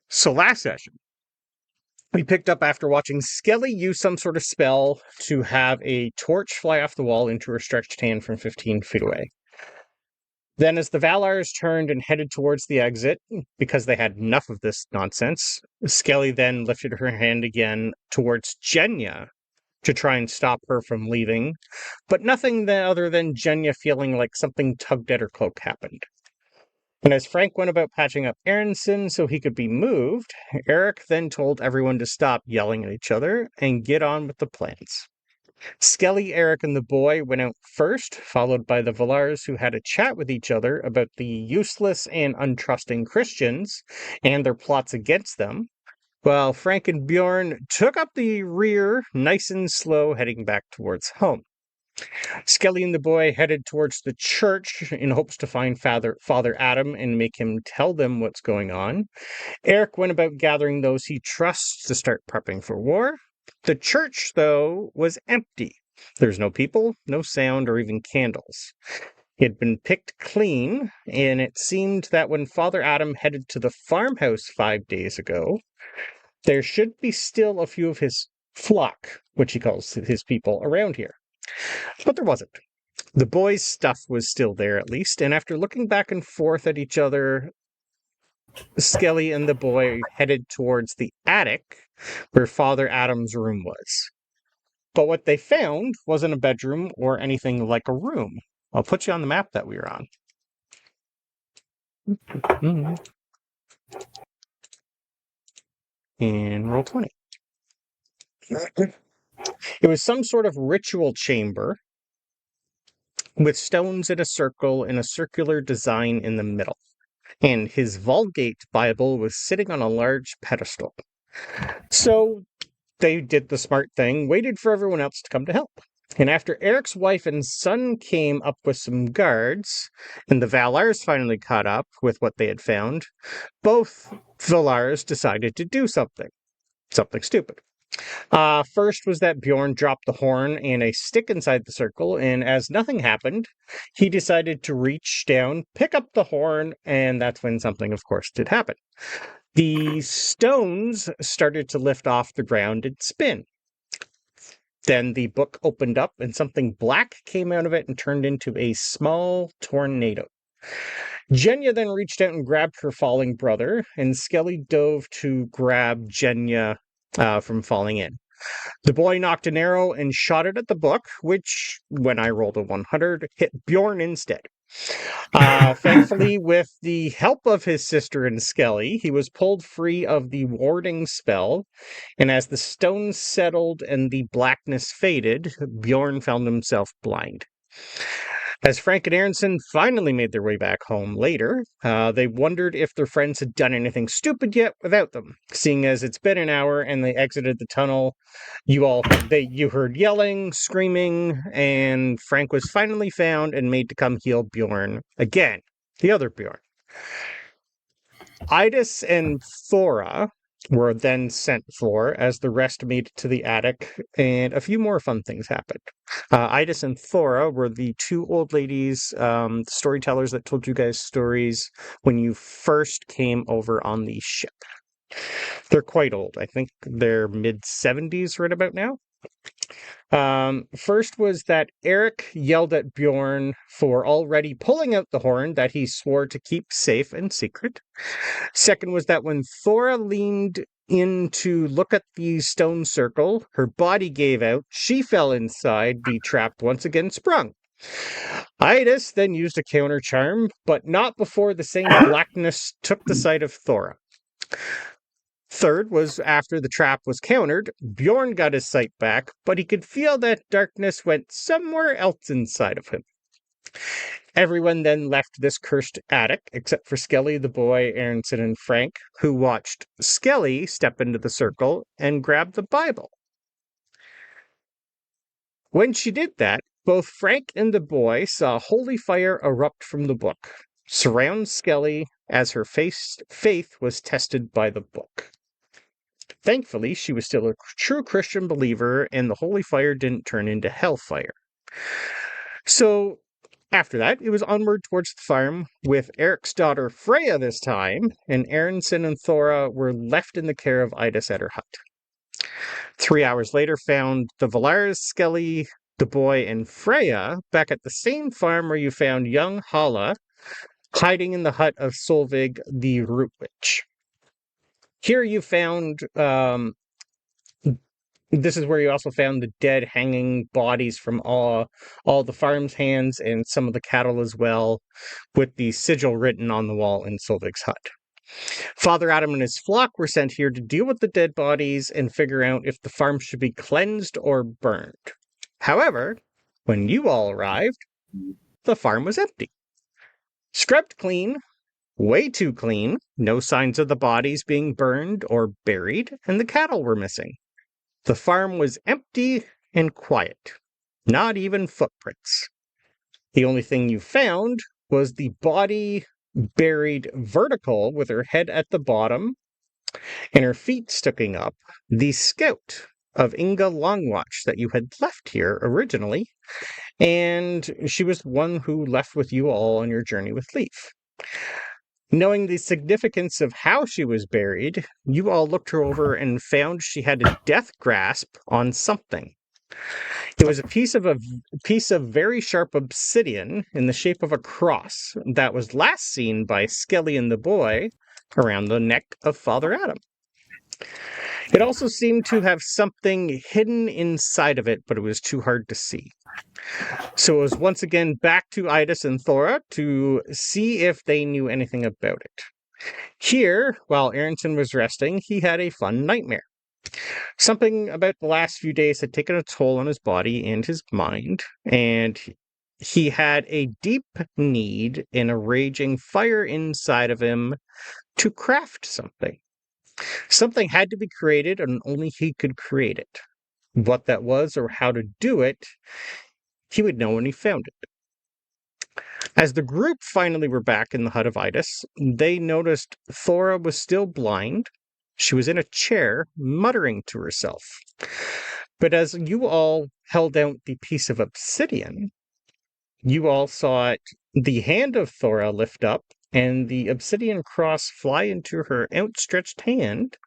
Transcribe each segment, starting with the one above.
So last session, we picked up after watching Skelli use some sort of spell to have a torch fly off the wall into her stretched hand from 15 feet away. Then as the Valaars turned and headed towards the exit, because they had enough of this nonsense, Skelli then lifted her hand again towards Genya to try and stop her from leaving, but nothing other than Genya feeling like something tugged at her cloak happened. And as Frank went about patching up Aronson so he could be moved, Eric then told everyone to stop yelling at each other and get on with the plans. Skelli, Eric, and the boy went out first, followed by the Valaars, who had a chat with each other about the useless and untrusting Christians and their plots against them, while Frank and Bjorn took up the rear, nice and slow, heading back towards home. Skelli and the boy headed towards the church in hopes to find Father Adam and make him tell them what's going on. Eric went about gathering those he trusts to start prepping for war. The church, though, was empty. There's no people, no sound, or even candles. It had been picked clean, and it seemed that when Father Adam headed to the farmhouse 5 days ago, there should be still a few of his flock, which he calls his people, around here. But there wasn't. The boys' stuff was still there, at least, and after looking back and forth at each other, Skelli and the boy headed towards the attic where Father Adam's room was. But what they found wasn't a bedroom or anything like a room. I'll put you on the map that we were on. And roll 20. It was some sort of ritual chamber with stones in a circle and a circular design in the middle. And his Vulgate Bible was sitting on a large pedestal. So they did the smart thing, waited for everyone else to come to help. And after Eric's wife and son came up with some guards, and the Valaars finally caught up with what they had found, both Valaars decided to do something stupid. First was that Bjorn dropped the horn and a stick inside the circle, and as nothing happened, he decided to reach down, pick up the horn, and that's when something, of course, did happen. The stones started to lift off the ground and spin. Then the book opened up, and something black came out of it and turned into a small tornado. Genya then reached out and grabbed her falling brother, and Skelli dove to grab Genya from falling in. The boy knocked an arrow and shot it at the book, which, when I rolled a 100, hit Bjorn instead. Thankfully, with the help of his sister and Skelli, he was pulled free of the warding spell, and as the stones settled and the blackness faded, Bjorn found himself blind. As Frank and Aronson finally made their way back home later, they wondered if their friends had done anything stupid yet without them. Seeing as it's been an hour and they exited the tunnel, you heard yelling, screaming, and Frank was finally found and made to come heal Bjorn again, the other Bjorn. Idis and Þóra were then sent for as the rest made it to the attic, and a few more fun things happened. Idis and Þóra were the two old ladies, storytellers that told you guys stories when you first came over on the ship. They're quite old. I think they're mid-70s right about now. First was that Eric yelled at Bjorn for already pulling out the horn that he swore to keep safe and secret. Second was that when Þóra leaned in to look at the stone circle, her body gave out, she fell inside, the trap once again sprung. Idis then used a counter charm, but not before the same blackness took the sight of Þóra. Third was after the trap was countered, Bjorn got his sight back, but he could feel that darkness went somewhere else inside of him. Everyone then left this cursed attic, except for Skelli, the boy, Aronson, and Frank, who watched Skelli step into the circle and grab the Bible. When she did that, both Frank and the boy saw holy fire erupt from the book, surround Skelli as her faith was tested by the book. Thankfully, she was still a true Christian believer, and the holy fire didn't turn into hellfire. So, After that, it was onward towards the farm with Eric's daughter Freya this time, and Aronson and Þóra were left in the care of Idis at her hut. 3 hours later found the Valaars, Skelli, the boy, and Freya back at the same farm where you found young Hala hiding in the hut of Solvig, the Root Witch. Here you found, this is where you also found the dead hanging bodies from all the farm's hands and some of the cattle as well, with the sigil written on the wall in Solvig's hut. Father Adam and his flock were sent here to deal with the dead bodies and figure out if the farm should be cleansed or burned. However, when you all arrived, the farm was empty. Scrubbed clean, way too clean, no signs of the bodies being burned or buried, and the cattle were missing. The farm was empty and quiet, not even footprints. The only thing you found was the body buried vertical with her head at the bottom and her feet sticking up, the scout of Inga Longwatch that you had left here originally, and she was the one who left with you all on your journey with Leif. Knowing the significance of how she was buried, you all looked her over and found she had a death grasp on something. It was a piece of very sharp obsidian in the shape of a cross that was last seen by Skelli and the boy around the neck of Father Adam. It also seemed to have something hidden inside of it, but it was too hard to see. So it was once again back to Idis and Þóra to see if they knew anything about it. Here, while Aronson was resting, he had a fun nightmare. Something about the last few days had taken a toll on his body and his mind, and he had a deep need and a raging fire inside of him to craft something. Something had to be created, and only he could create it. What that was or how to do it, he would know when he found it. As the group finally were back in the hut of Idis, they noticed Þóra was still blind. She was in a chair, muttering to herself. But as you all held out the piece of obsidian, you all saw the hand of Þóra lift up and the obsidian cross fly into her outstretched hand,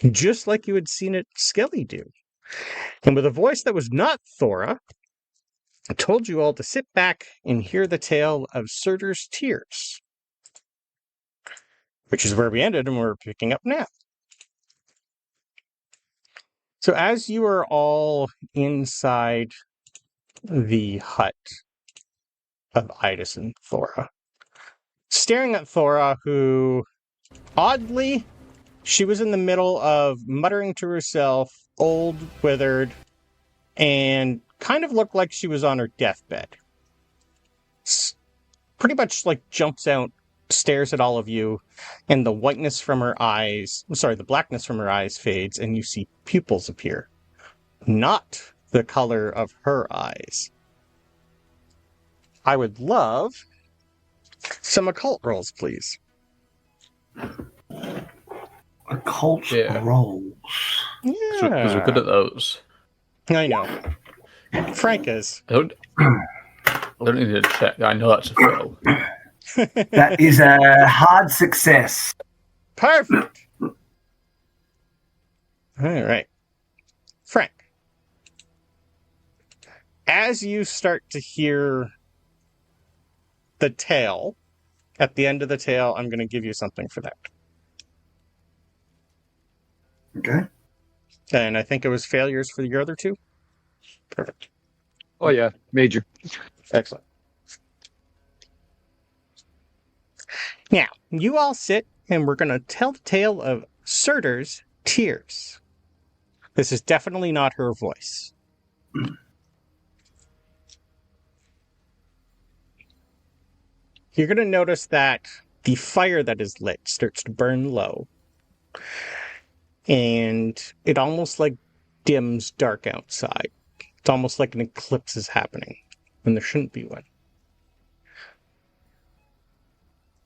just like you had seen it Skelli do. And with a voice that was not Þóra, told you all to sit back and hear the tale of Surtur's tears, which is where we ended and we're picking up now. So as you are all inside the hut of Idis and Þóra, staring at Þóra, who, oddly, she was in the middle of muttering to herself, old, withered, and kind of looked like she was on her deathbed. Pretty much like jumps out, stares at all of you, and the blackness from her eyes fades, and you see pupils appear. Not the color of her eyes. I would love some occult rolls, please. Occult rolls? Yeah. Because we're good at those. I know. Frank is. I don't need to check. I know that's a fail. That is a hard success. Perfect. All right. Frank, as you start to hear the tale, at the end of the tale, I'm going to give you something for that. Okay. And I think it was failures for your other two. Perfect. Oh, yeah. Major. Excellent. Now, you all sit, and we're going to tell the tale of Surtur's tears. This is definitely not her voice. You're going to notice that the fire that is lit starts to burn low. And it almost like dims dark outside. It's almost like an eclipse is happening when there shouldn't be one.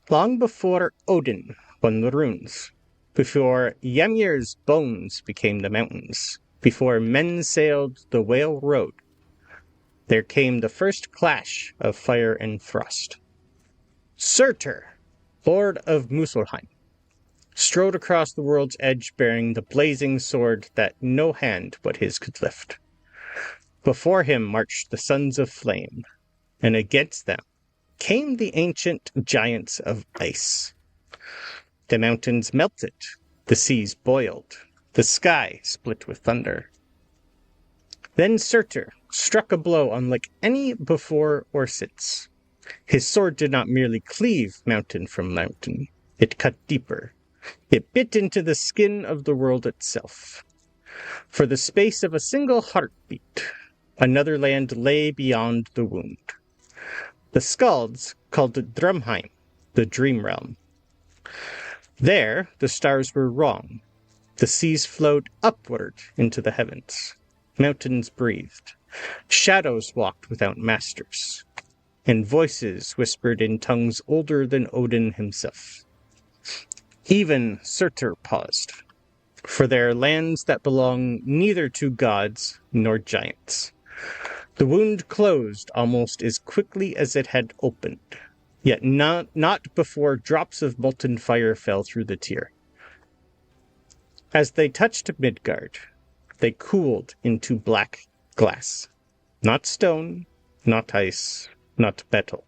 Long before Odin won the runes, before Ymir's bones became the mountains, before men sailed the whale road, there came the first clash of fire and frost. Surtur, Lord of Muspelheim, strode across the world's edge bearing the blazing sword that no hand but his could lift. Before him marched the Sons of Flame, and against them came the ancient giants of ice. The mountains melted, the seas boiled, the sky split with thunder. Then Surtur struck a blow unlike any before or since. His sword did not merely cleave mountain from mountain, it cut deeper. It bit into the skin of the world itself. For the space of a single heartbeat, another land lay beyond the wound. The Skalds called it Drumheim, the dream realm. There, the stars were wrong. The seas flowed upward into the heavens. Mountains breathed. Shadows walked without masters. And voices whispered in tongues older than Odin himself. Even Surtur paused, for there are lands that belong neither to gods nor giants. The wound closed almost as quickly as it had opened, yet not before drops of molten fire fell through the tear. As they touched Midgard, they cooled into black glass. Not stone, not ice, not metal,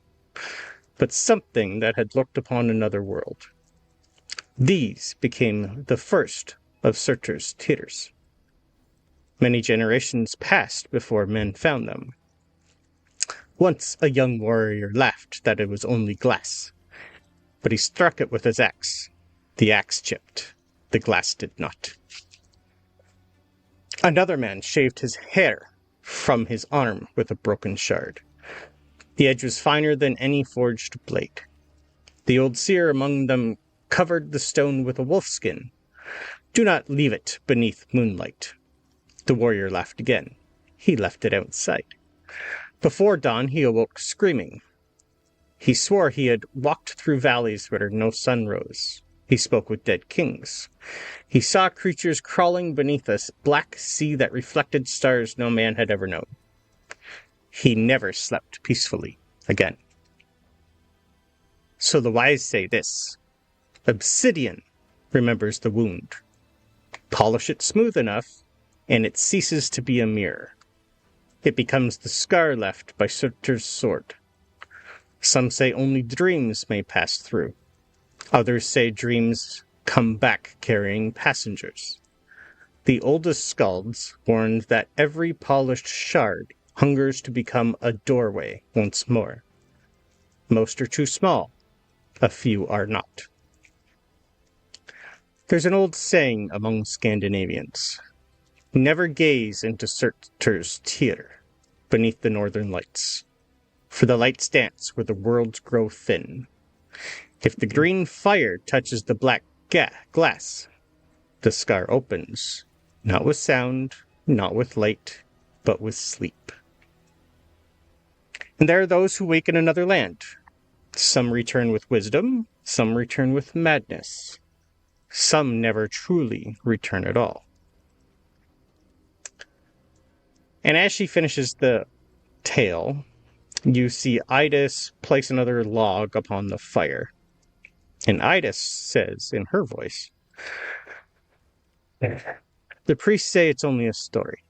but something that had looked upon another world. These became the first of Surtur's tears. Many generations passed before men found them. Once a young warrior laughed that it was only glass, but he struck it with his axe. The axe chipped, the glass did not. Another man shaved his hair from his arm with a broken shard. The edge was finer than any forged blade. The old seer among them covered the stone with a wolfskin. Do not leave it beneath moonlight. The warrior laughed again. He left it outside. Before dawn he awoke screaming. He swore he had walked through valleys where no sun rose. He spoke with dead kings. He saw creatures crawling beneath a black sea that reflected stars no man had ever known. He never slept peacefully again. So the wise say this: Obsidian remembers the wound. Polish it smooth enough, and it ceases to be a mirror. It becomes the scar left by Surtur's sword. Some say only dreams may pass through. Others say dreams come back carrying passengers. The oldest skalds warned that every polished shard hungers to become a doorway once more. Most are too small, a few are not. There's an old saying among Scandinavians: never gaze into Surtur's tear beneath the northern lights, for the lights dance where the worlds grow thin. If the green fire touches the black glass, the scar opens, not with sound, not with light, but with sleep. And there are those who wake in another land. Some return with wisdom, some return with madness. Some never truly return at all. And as she finishes the tale, you see Idis place another log upon the fire. And Idis says in her voice, the priests say it's only a story,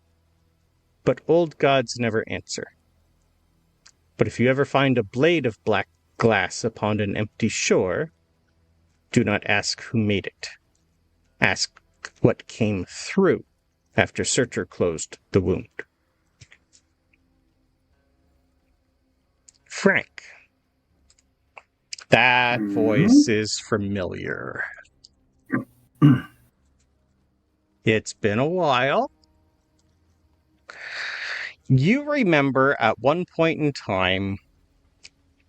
but old gods never answer. But if you ever find a blade of black glass upon an empty shore, do not ask who made it. Ask what came through after Surtur closed the wound. Frank. That voice is familiar. It's been a while. You remember at one point in time,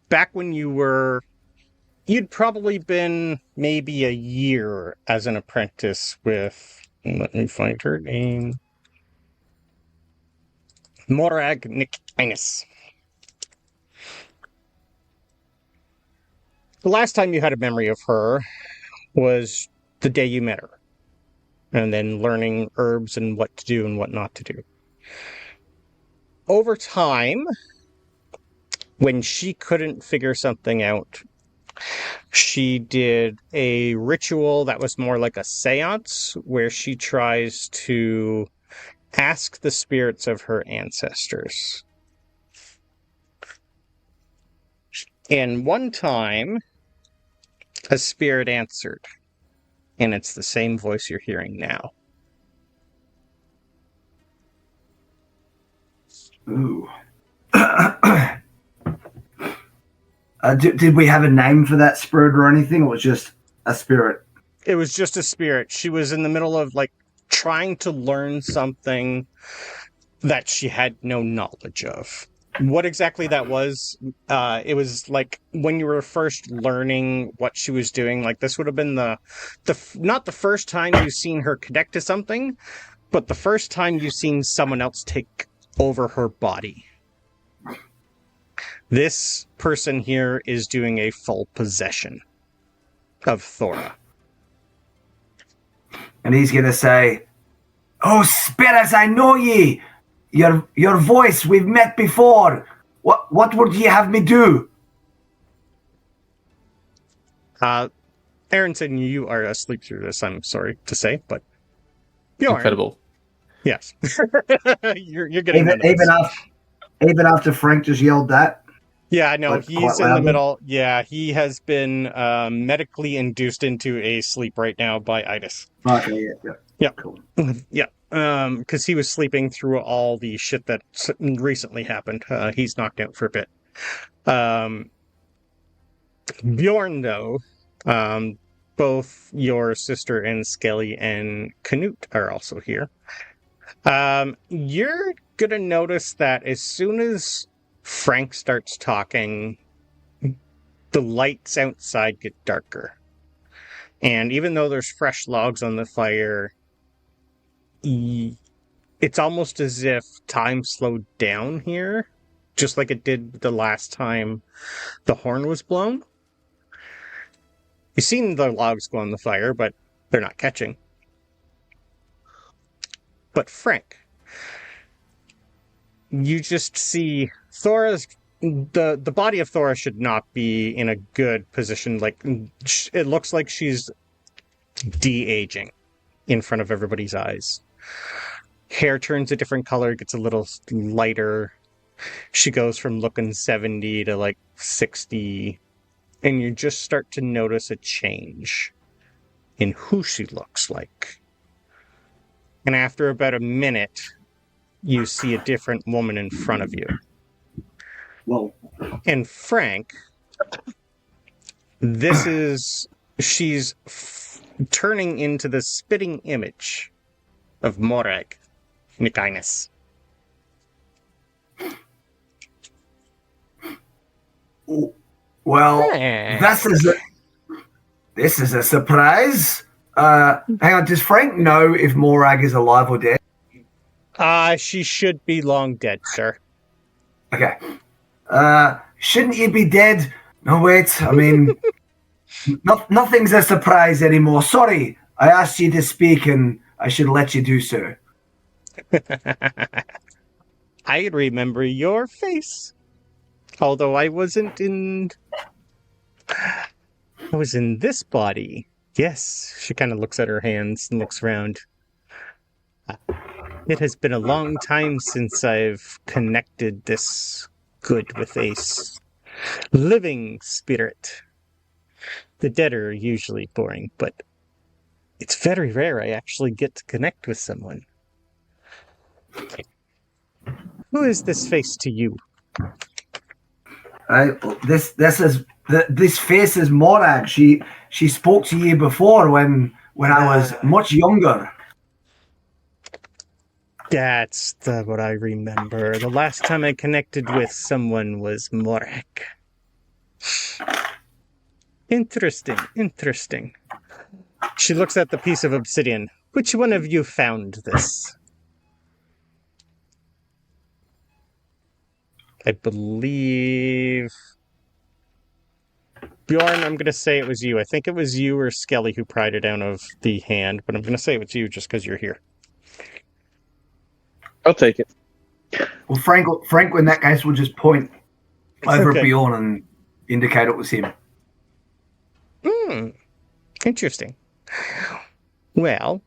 back when you'd probably been maybe a year as an apprentice with, let me find her name, Morag Nikinus. The last time you had a memory of her was the day you met her, and then learning herbs and what to do and what not to do. over time, when she couldn't figure something out, she did a ritual that was more like a seance, where she tries to ask the spirits of her ancestors. And one time, a spirit answered, and it's the same voice you're hearing now. Ooh. Did we have a name for that spirit or anything, or was it just a spirit? It was just a spirit. She was in the middle of, like, trying to learn something that she had no knowledge of. What exactly that was, it was like when you were first learning what she was doing, like this would have been not the first time you've seen her connect to something, but the first time you've seen someone else take over her body. This person here is doing a full possession of Þóra. And he's going to say, "Oh, spirits, I know ye. Your voice, we've met before. What would ye have me do?" Aronson, you are asleep through this, I'm sorry to say, but Bjorn. Incredible. Yes. you're getting even after Frank just yelled that. Yeah, no, Like, he's in the middle. Yeah, he has been medically induced into a sleep right now by itis. Okay, yeah. Cool. Yeah, because he was sleeping through all the shit that recently happened. He's knocked out for a bit. Bjorn, though, both your sister and Skelli and Canute are also here. You're gonna notice that as soon as Frank starts talking, the lights outside get darker. And even though there's fresh logs on the fire, it's almost as if time slowed down here, just like it did the last time the horn was blown. You've seen the logs go on the fire, but they're not catching. But Frank, you just see Þóra's the body of Þóra should not be in a good position. Like, it looks like she's de-aging in front of everybody's eyes. Hair turns a different color, gets a little lighter. She goes from looking 70 to like 60, and you just start to notice a change in who she looks like. And after about a minute, you see a different woman in front of you. Whoa. And Frank, she's turning into the spitting image of Morag Nikinus. Well, this is a surprise. Hang on, does Frank know if Morag is alive or dead? She should be long dead, sir. Okay. Shouldn't you be dead? No, wait. I mean, nothing's a surprise anymore. Sorry, I asked you to speak, and I should let you do so. I remember your face, although I wasn't in. I was in this body. Yes, she kind of looks at her hands and looks around. It has been a long time since I've connected this good with a living spirit. The dead are usually boring, but it's very rare I actually get to connect with someone. Who is this face to you? This face is Morag. She spoke to you before when I was much younger. That's what I remember. The last time I connected with someone was Morag. Interesting. She looks at the piece of obsidian. Which one of you found this? I believe... Bjorn, I'm going to say it was you. I think it was you or Skelli who pried it out of the hand, but I'm going to say it was you just because you're here. I'll take it. Well, Frank, in that case, will just point over Okay. at Bjorn and indicate it was him. Interesting. Well,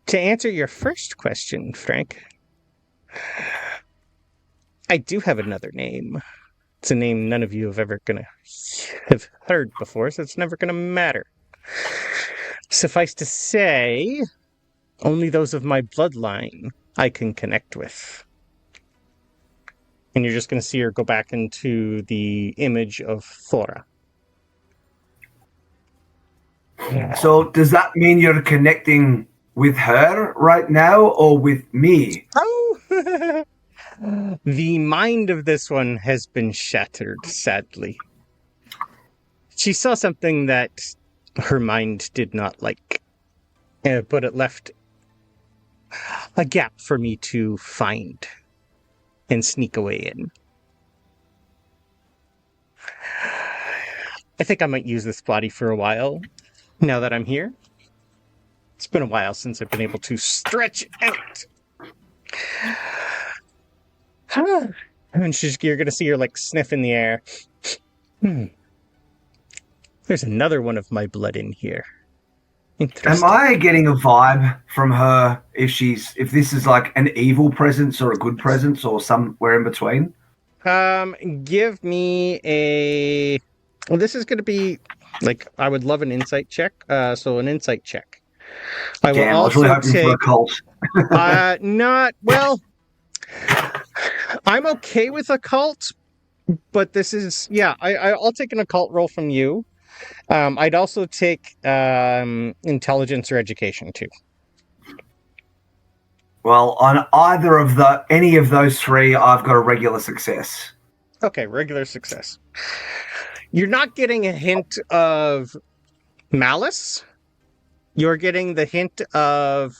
to answer your first question, Frank, I do have another name. It's a name none of you have ever have heard before, so it's never gonna matter. Suffice to say, only those of my bloodline I can connect with. And you're just gonna see her go back into the image of Þóra. So does that mean you're connecting with her right now or with me? Oh! The mind of this one has been shattered, sadly. She saw something that her mind did not like, but it left a gap for me to find and sneak away in. I think I might use this body for a while, now that I'm here. It's been a while since I've been able to stretch out. And you're going to see her, like, sniff in the air. There's another one of my blood in here. Am I getting a vibe from her if this is like an evil presence or a good presence or somewhere in between? Give me a... Well, this is going to be, like, I would love an insight check. So an insight check. I will I was really hoping for a cult. I'm okay with occult, but this is, yeah, I'll take an occult roll from you. I'd also take intelligence or education too. Well, on any of those three, I've got a regular success. Okay, regular success. You're not getting a hint of malice. You're getting the hint of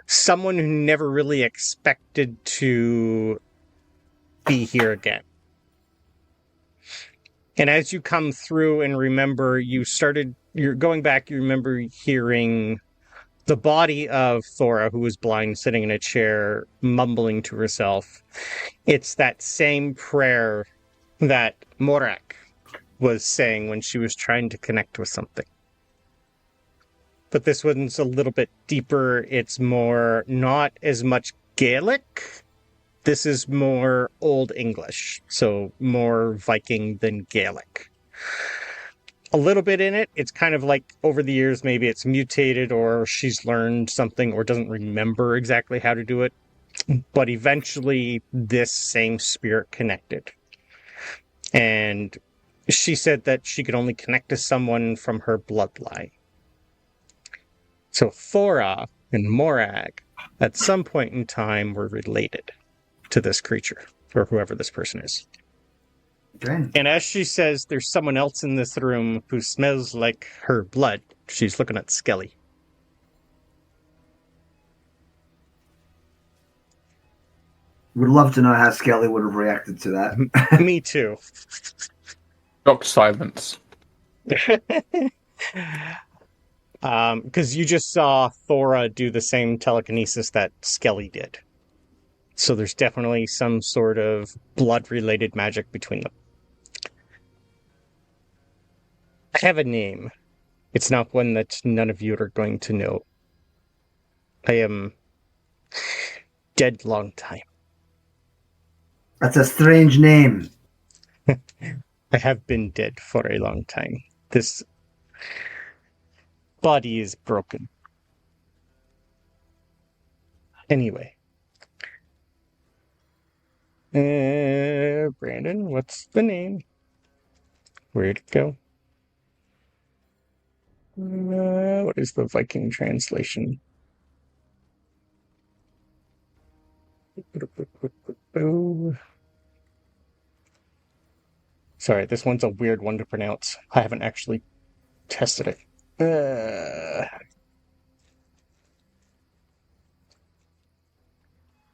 someone who never really expected to be here again. And as you come through and remember, you're going back, you remember hearing the body of Þóra, who was blind, sitting in a chair, mumbling to herself. It's that same prayer that Morak was saying when she was trying to connect with something. But this one's a little bit deeper. It's more, not as much Gaelic. This is more Old English, so more Viking than Gaelic. A little bit in it, it's kind of like over the years, maybe it's mutated or she's learned something or doesn't remember exactly how to do it. But eventually, this same spirit connected. And she said that she could only connect to someone from her bloodline. So Þóra and Morag, at some point in time, were related to this creature, or whoever this person is. Okay. And as she says, there's someone else in this room who smells like her blood. She's looking at Skelli. Would love to know how Skelli would have reacted to that. Me too. Shocked silence. Because you just saw Þóra do the same telekinesis that Skelli did. So there's definitely some sort of blood-related magic between them. I have a name. It's not one that none of you are going to know. I am dead long time. That's a strange name. I have been dead for a long time. This body is broken. Anyway. Brandon, what's the name? Where'd it go? What is the Viking translation? Sorry, this one's a weird one to pronounce. I haven't actually tested it.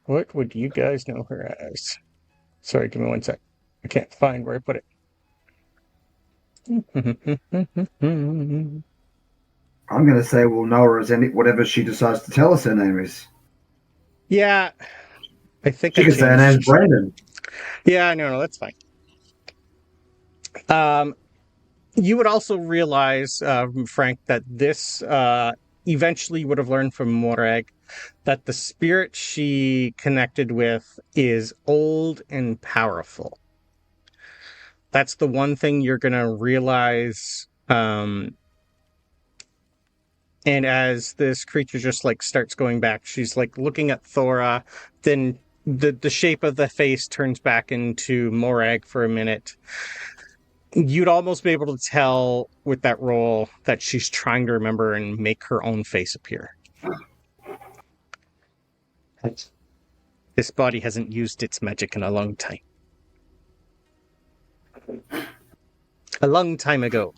What would you guys know her as? Sorry, give me one sec. I can't find where I put it. I'm going to say we'll know her as whatever she decides to tell us her name is. Yeah. I think She I could say her name's changed. Brandon. Yeah, no, that's fine. You would also realize, Frank, that this eventually would have learned from Morag that the spirit she connected with is old and powerful. That's the one thing you're going to realize. And as this creature just like starts going back, she's like looking at Thora, then the shape of the face turns back into Morag for a minute. You'd almost be able to tell with that roll that she's trying to remember and make her own face appear. This body hasn't used its magic in a long time. A long time ago,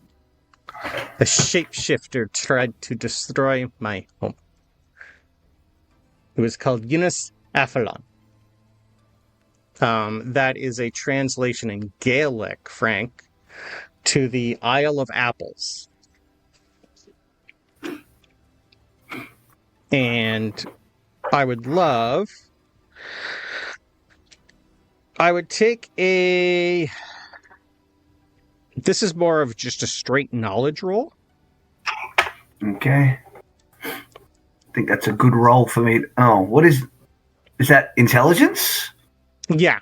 a shapeshifter tried to destroy my home. It was called Yunus Aphalon. That is a translation in Gaelic, Frank, to the Isle of Apples. And I would take a... This is more of just a straight knowledge roll. Okay. I think that's a good roll for me. Oh, what is that intelligence? Yeah.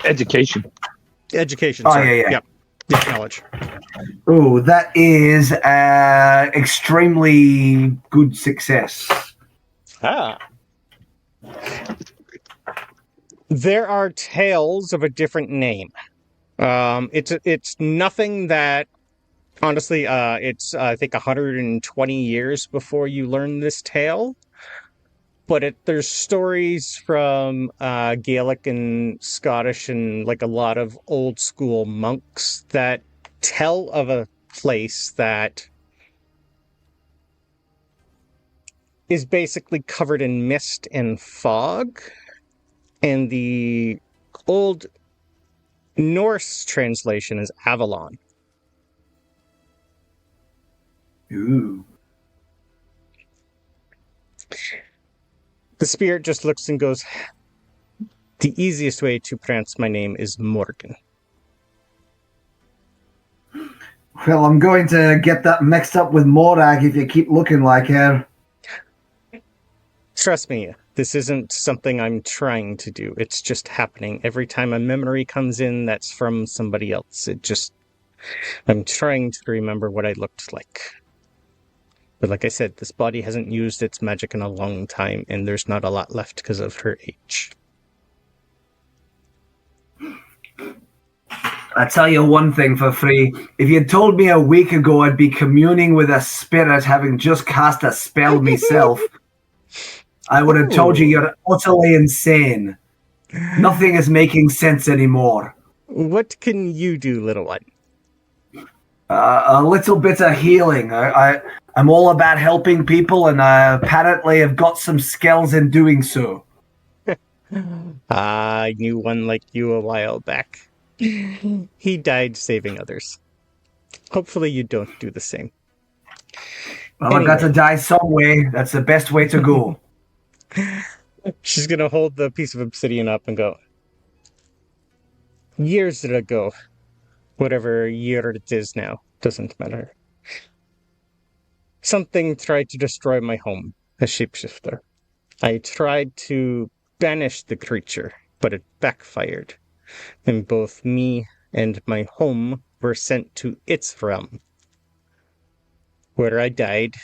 Education. Education, Oh, sorry. yeah. Yep. Yeah, knowledge. Oh, that is extremely good success. Ah. There are tales of a different name. It's nothing that, honestly, it's I think 120 years before you learn this tale. But there's stories from Gaelic and Scottish and like a lot of old school monks that tell of a place that is basically covered in mist and fog. And the old Norse translation is Avalon. Ooh. The spirit just looks and goes, the easiest way to pronounce my name is Morgan. Well, I'm going to get that mixed up with Morag if you keep looking like her. Trust me, this isn't something I'm trying to do. It's just happening. Every time a memory comes in that's from somebody else, I'm trying to remember what I looked like. But like I said, this body hasn't used its magic in a long time, and there's not a lot left because of her age. I tell you one thing for free. If you'd told me a week ago I'd be communing with a spirit having just cast a spell myself, I would have told you you're utterly insane. Nothing is making sense anymore. What can you do, little one? A little bit of healing. I'm all about helping people, and I apparently have got some skills in doing so. I knew one like you a while back. He died saving others. Hopefully you don't do the same. Well, I've got to die some way. That's the best way to go. She's gonna hold the piece of obsidian up and go, years ago, whatever year it is now, doesn't matter. Something tried to destroy my home, a shapeshifter. I tried to banish the creature, but it backfired, and both me and my home were sent to its realm, where I died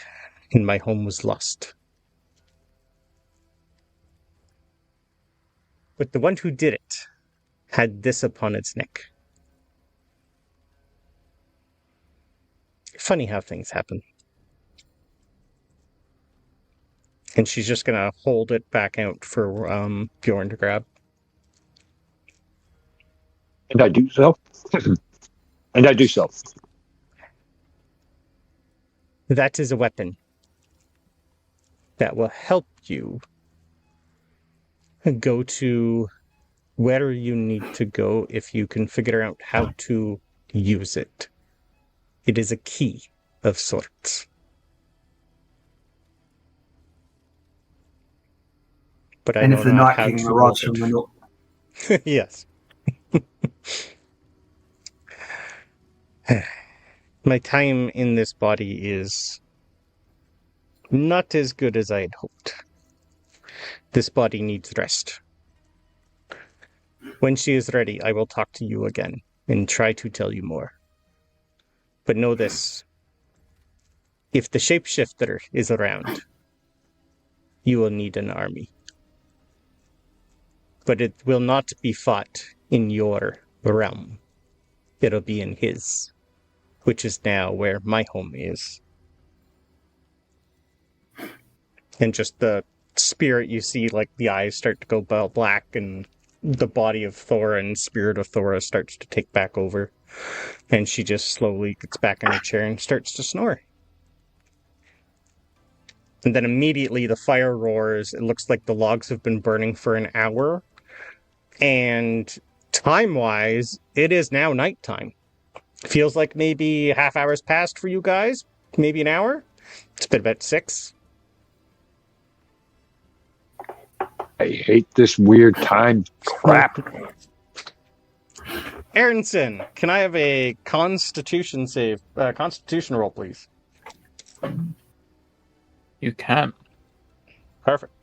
and my home was lost. But the one who did it had this upon its neck. Funny how things happen. And she's just gonna hold it back out for Bjorn to grab. And I do so. And I do so. That is a weapon that will help you go to where you need to go if you can figure out how to use it. It is a key of sorts. But I And if know they're not not how kicking to the rods wield from the it. nut. Yes. My time in this body is not as good as I had hoped. This body needs rest. When she is ready, I will talk to you again and try to tell you more. But know this. If the shapeshifter is around, you will need an army. But it will not be fought in your realm. It'll be in his, which is now where my home is. And just the spirit, you see, like, the eyes start to go black, and the body of Thora and spirit of Thora starts to take back over. And she just slowly gets back in her chair and starts to snore. And then immediately the fire roars. It looks like the logs have been burning for an hour. And time-wise, it is now nighttime. Feels like maybe a half hour's passed for you guys. Maybe an hour. It's been about 6. I hate this weird time crap. Aronson, can I have a Constitution roll, please? You can. Perfect.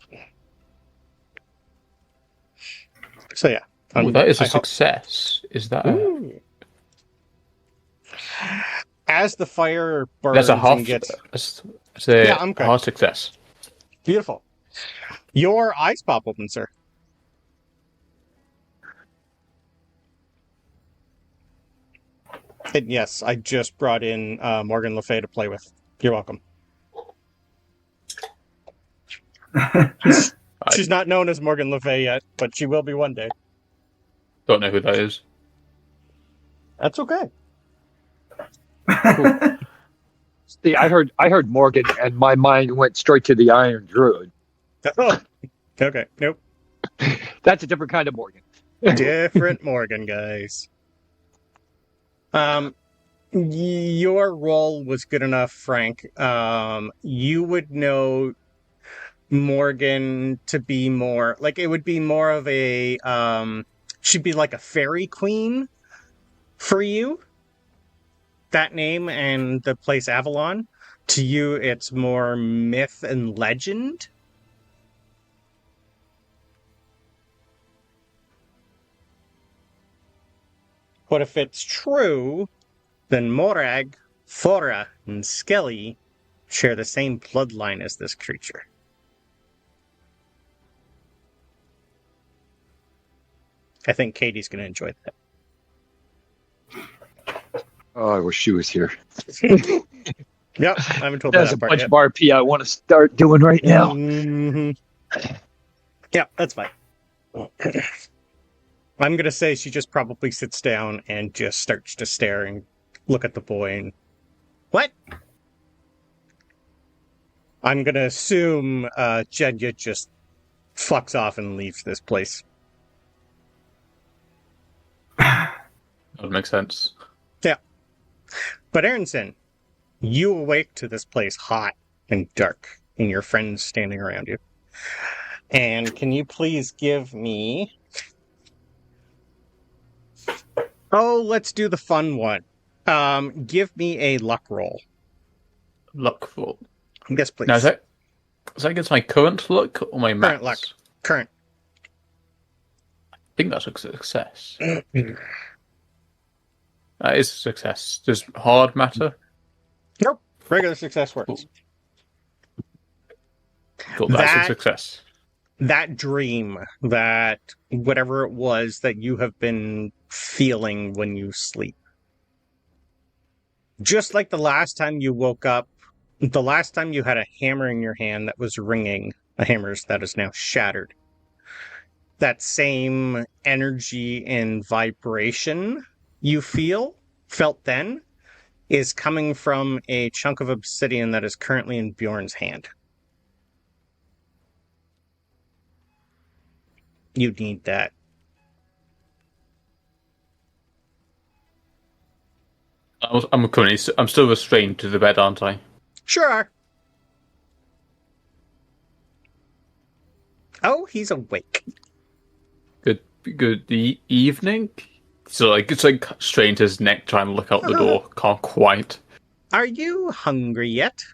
So yeah. Oh, that is a success. Is that Ooh. As the fire burns That's a half. and gets... It's a I'm correct. half success. Beautiful. Your eyes pop open, sir. And yes, I just brought in Morgan Le Fay to play with. You're welcome. She's not known as Morgan Le Fay yet, but she will be one day. Don't know who that is. That's okay. See, I heard Morgan, and my mind went straight to the Iron Druid. Oh, okay. Nope. That's a different kind of Morgan. Different Morgan, guys. Your role was good enough, Frank. You would know Morgan to be more like, it would be more of a she'd be like a fairy queen for you. That name and the place Avalon. To you, it's more myth and legend. But if it's true, then Morag, Thora, and Skelli share the same bloodline as this creature. I think Katie's going to enjoy that. Oh, I wish she was here. Yep, I haven't told her There's that a part bunch yet. of RP I want to start doing right now. Mm-hmm. Yeah, that's fine. I'm going to say she just probably sits down and just starts to stare and look at the boy and... What? I'm going to assume Genya just fucks off and leaves this place. That would make sense. Yeah. But Aronson, you awake to this place hot and dark, and your friends standing around you. And can you please give me... Oh, let's do the fun one. Give me a luck roll. Luck roll. Yes, please. Now, is that against my current luck or my max? Current luck. Current. I think that's a success. That is a success. Does hard matter? Nope. Regular success works. Cool, that's a success. That dream, that whatever it was that you have been feeling when you sleep. Just like the last time you woke up, the last time you had a hammer in your hand that was ringing, a hammer that is now shattered. That same energy and vibration you felt then, is coming from a chunk of obsidian that is currently in Bjorn's hand. You need that. I'm still restrained to the bed, aren't I? Sure. Oh, he's awake. Good evening. So it's like strained his neck trying to look out the door. Can't quite. Are you hungry yet?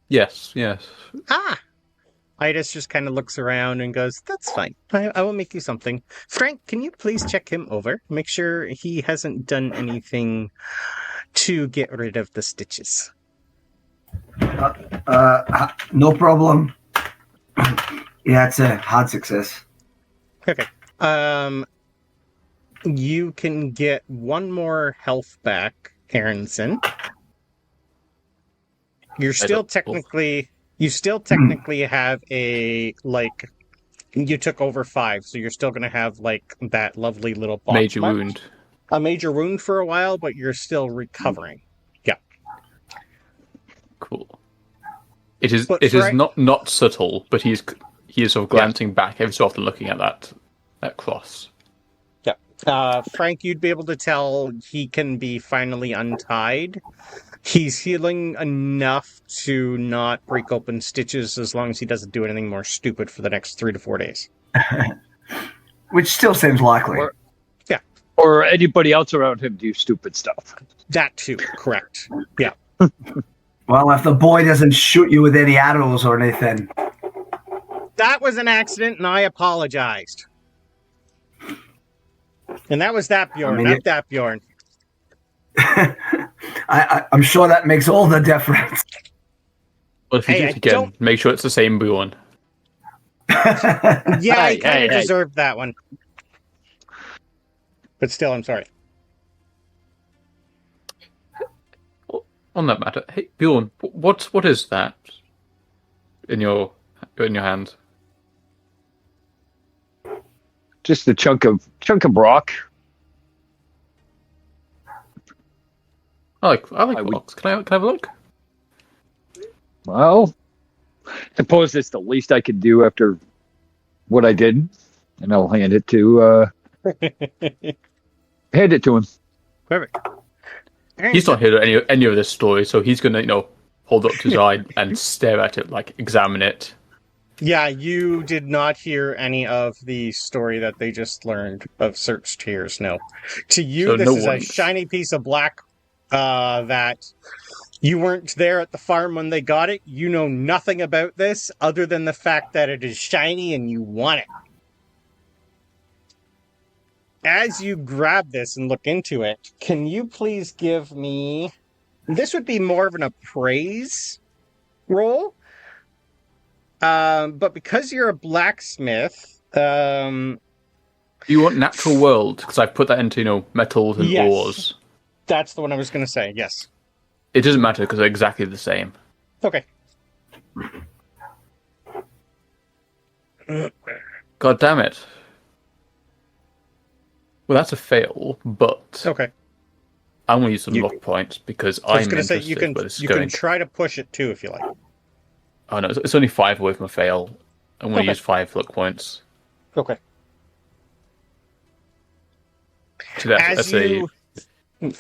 Yes. Ah! Idas just kind of looks around and goes, "That's fine. I will make you something. Frank, can you please check him over? Make sure he hasn't done anything to get rid of the stitches." No problem. Yeah, it's a hard success. Okay. You can get one more health back, Aronson. You still technically have a, like, you took over 5, so you're still going to have, like, that lovely little box Major mark. wound. A major wound for a while, but you're still recovering. Yeah. Cool. It is But not subtle, but he is sort of glancing back every so often, looking at that cross. Yeah. Frank, you'd be able to tell he can be finally untied. He's healing enough to not break open stitches as long as he doesn't do anything more stupid for the next 3 to 4 days. Which still seems likely. Or anybody else around him do stupid stuff. That too, correct. Yeah. Well, if the boy doesn't shoot you with any arrows or anything. That was an accident, and I apologized. And that was that Bjorn, not that Bjorn. I'm sure that makes all the difference. Well, if you do it again, make sure it's the same Bjorn. Yeah, I kind of deserved that one. But still, I'm sorry. On that matter, hey Bjorn, what is that in your hand? Just a chunk of rock. I like rocks. Can I have a look? Well, suppose it's the least I can do after what I did, and I'll hand it to him. Perfect. He's not heard any of this story, so he's gonna hold up to his eye and stare at it, like examine it. Yeah, you did not hear any of the story that they just learned of Surt's tears. No, to you, so this is a shiny piece of black that you weren't there at the farm when they got it. You know nothing about this other than the fact that it is shiny and you want it. As you grab this and look into it, can you please give me... This would be more of an appraise roll. But because you're a blacksmith... Do you want natural world? Because I've put that into, metals and ores. That's the one I was going to say, yes. It doesn't matter because they're exactly the same. Okay. God damn it. Well, that's a fail, but okay. I'm going to use some luck points because I'm interested you can, where this is you going. Can try to push it too if you like. Oh no, it's only 5 away from a fail. I'm going to use 5 luck points. Okay. So that's a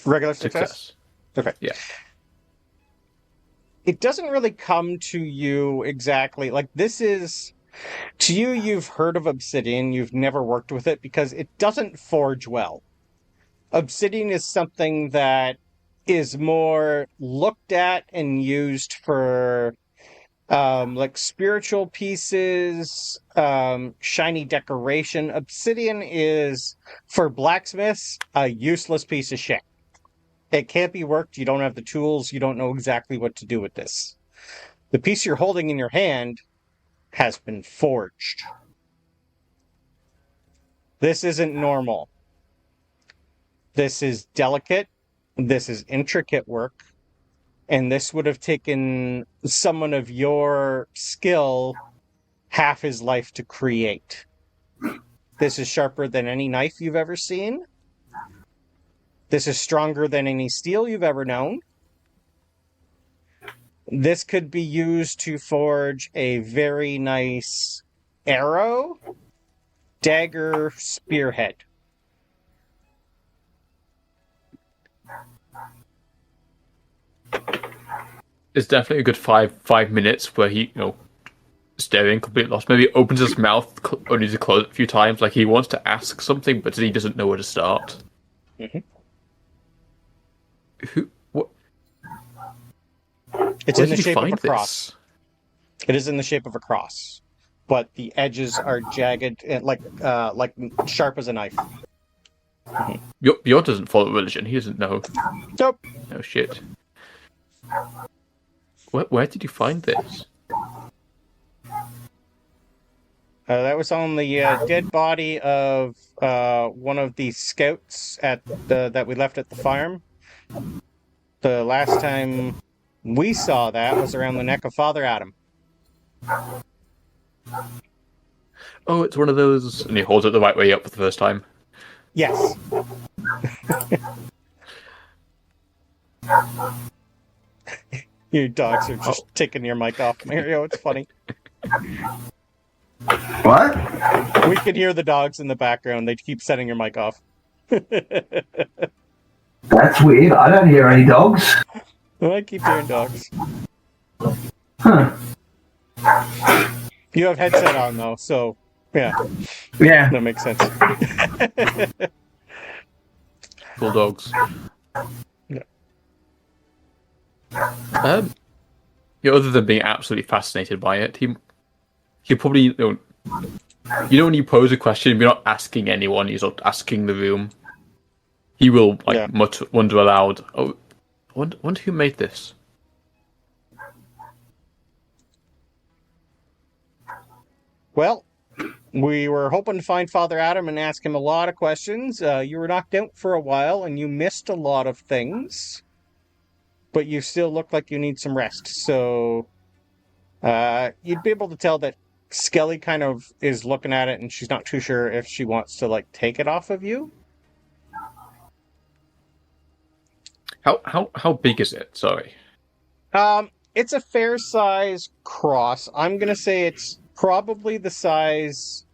regular success? Okay. Yeah. It doesn't really come to you exactly. Like, this is... To you, you've heard of Obsidian. You've never worked with it because it doesn't forge well. Obsidian is something that is more looked at and used for like spiritual pieces, shiny decoration. Obsidian is, for blacksmiths, a useless piece of shit. It can't be worked. You don't have the tools. You don't know exactly what to do with this. The piece you're holding in your hand has been forged. This isn't normal. This is delicate. This is intricate work. And this would have taken someone of your skill half his life to create. This is sharper than any knife you've ever seen. This is stronger than any steel you've ever known. This could be used to forge a very nice arrow, dagger, spearhead. It's definitely a good five minutes where he, staring, completely lost. Maybe opens his mouth only to close it a few times, like he wants to ask something, but he doesn't know where to start. Mm-hmm. Who? What? It's Where in the did you shape of find a cross. this? It is in the shape of a cross, but the edges are jagged and like sharp as a knife. Bjorn doesn't follow religion. He doesn't know. Nope. No shit. Where did you find this? That was on the dead body of one of the scouts that we left at the farm. The last time we saw that was around the neck of Father Adam. Oh, it's one of those, and he holds it the right way up for the first time. Yes. Your dogs are just taking your mic off, Mario. It's funny. What? We can hear the dogs in the background. They keep setting your mic off. That's weird. I don't hear any dogs. I keep hearing dogs. Huh. You have headset on, though, so yeah. Yeah. That makes sense. Bulldogs. Yeah. Other than being absolutely fascinated by it, he probably, when you pose a question, you're not asking anyone, you're not asking the room. He will wonder aloud, "Oh, I wonder who made this." Well, we were hoping to find Father Adam and ask him a lot of questions. You were knocked out for a while and you missed a lot of things, but you still look like you need some rest. So you'd be able to tell that Skelli kind of is looking at it and she's not too sure if she wants to take it off of you. How big is it? Sorry. It's a fair size cross. I'm gonna say it's probably the size,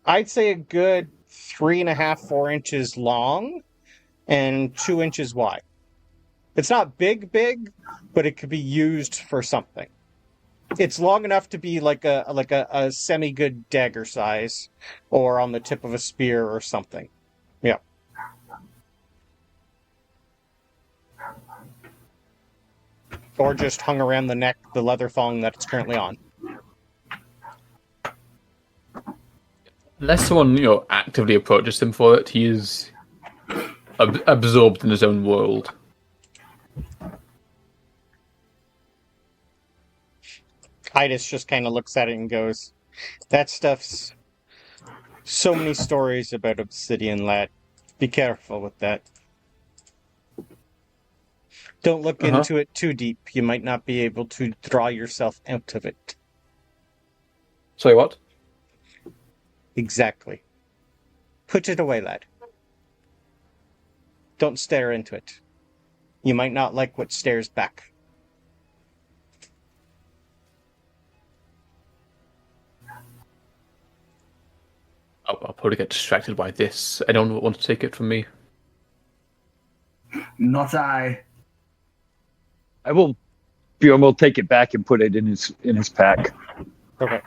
I'd say a good 3.5, 4 inches long and 2 inches wide. It's not big, but it could be used for something. It's long enough to be like a semi-good dagger size, or on the tip of a spear or something. Yeah. Or just hung around the neck, the leather thong that it's currently on. Unless someone, actively approaches him for it, he is absorbed in his own world. Titus just kind of looks at it and goes, "That stuff's so many stories about Obsidian, lad. Be careful with that. Don't look into it too deep. You might not be able to draw yourself out of it." Sorry, what? Exactly. Put it away, lad. Don't stare into it. You might not like what stares back. I'll probably get distracted by this. Anyone want to take it from me? Not I. Bjorn will take it back and put it in his pack. Okay.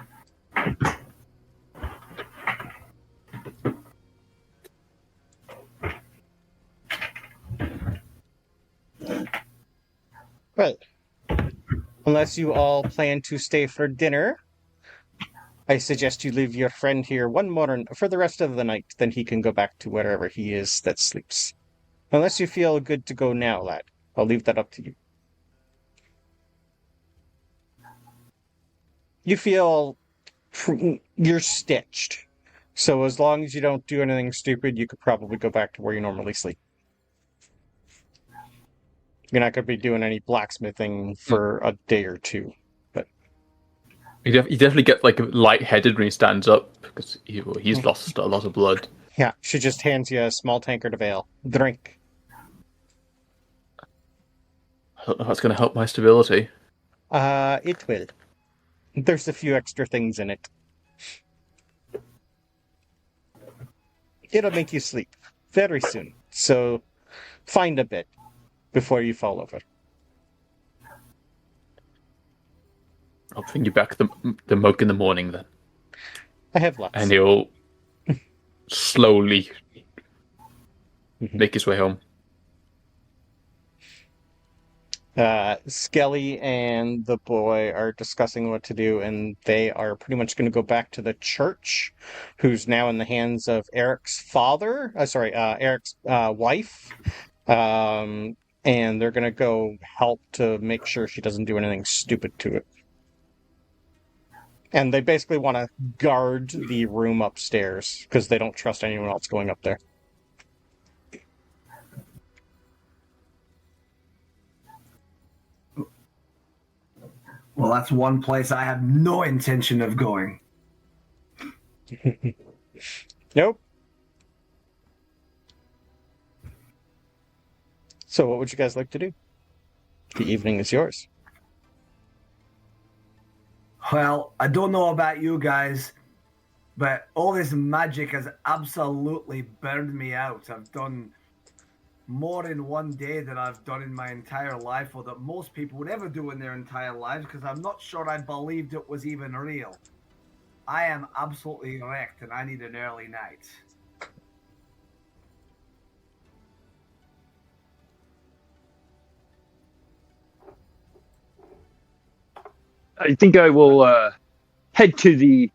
Well, unless you all plan to stay for dinner, I suggest you leave your friend here for the rest of the night, then he can go back to wherever he is that sleeps. Unless you feel good to go now, lad. I'll leave that up to you. You feel you're stitched. So as long as you don't do anything stupid, you could probably go back to where you normally sleep. You're not going to be doing any blacksmithing for a day or two. But You definitely get lightheaded when he stands up because he's lost a lot of blood. yeah, she just hands you a small tankard of ale. Drink. I don't know how it's going to help my stability. It will. There's a few extra things in it. It'll make you sleep very soon. So find a bit before you fall over. I'll bring you back the mug in the morning then. I have lots. And he'll slowly make his way home. Skelli and the boy are discussing what to do, and they are pretty much going to go back to the church, who's now in the hands of Eric's father. Eric's wife. And they're going to go help to make sure she doesn't do anything stupid to it. And they basically want to guard the room upstairs because they don't trust anyone else going up there. Well, that's one place I have no intention of going. Nope. So what would you guys like to do? The evening is yours. Well, I don't know about you guys, but all this magic has absolutely burned me out. I've done more in one day than I've done in my entire life, or that most people would ever do in their entire lives, because I'm not sure I believed it was even real. I am absolutely wrecked, and I need an early night. I think I will head to the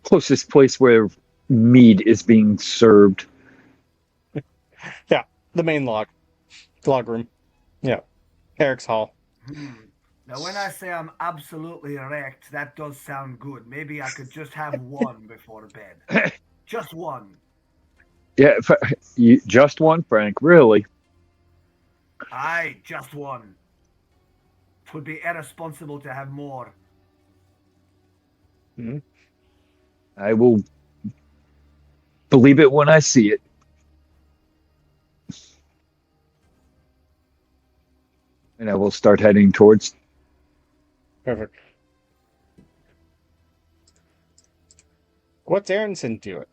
closest place where mead is being served. Yeah, the main log room. Yeah, Eric's hall. Now, when I say I'm absolutely wrecked, that does sound good. Maybe I could just have one before bed. Just one. Yeah, just one, Frank. Really? Aye, just one. It would be irresponsible to have more. Mm-hmm. I will believe it when I see it. And I will start heading towards. Perfect. What's Aronson doing?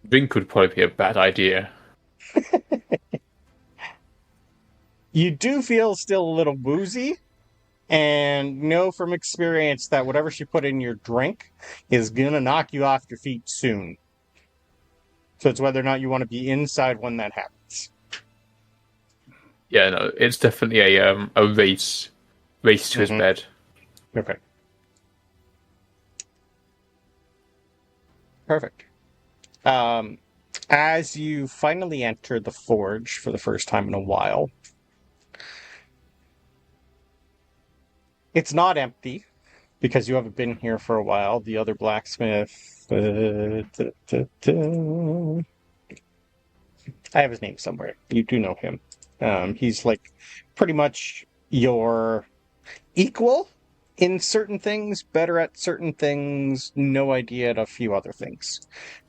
Drink would probably be a bad idea. You do feel still a little woozy, and know from experience that whatever she put in your drink is going to knock you off your feet soon. So it's whether or not you want to be inside when that happens. Yeah, no, it's definitely a race to his bed. Okay. Perfect. As you finally enter the forge for the first time in a while, it's not empty because you haven't been here for a while. The other blacksmith, I have his name somewhere. You do know him. He's like pretty much your equal in certain things, better at certain things, no idea at a few other things.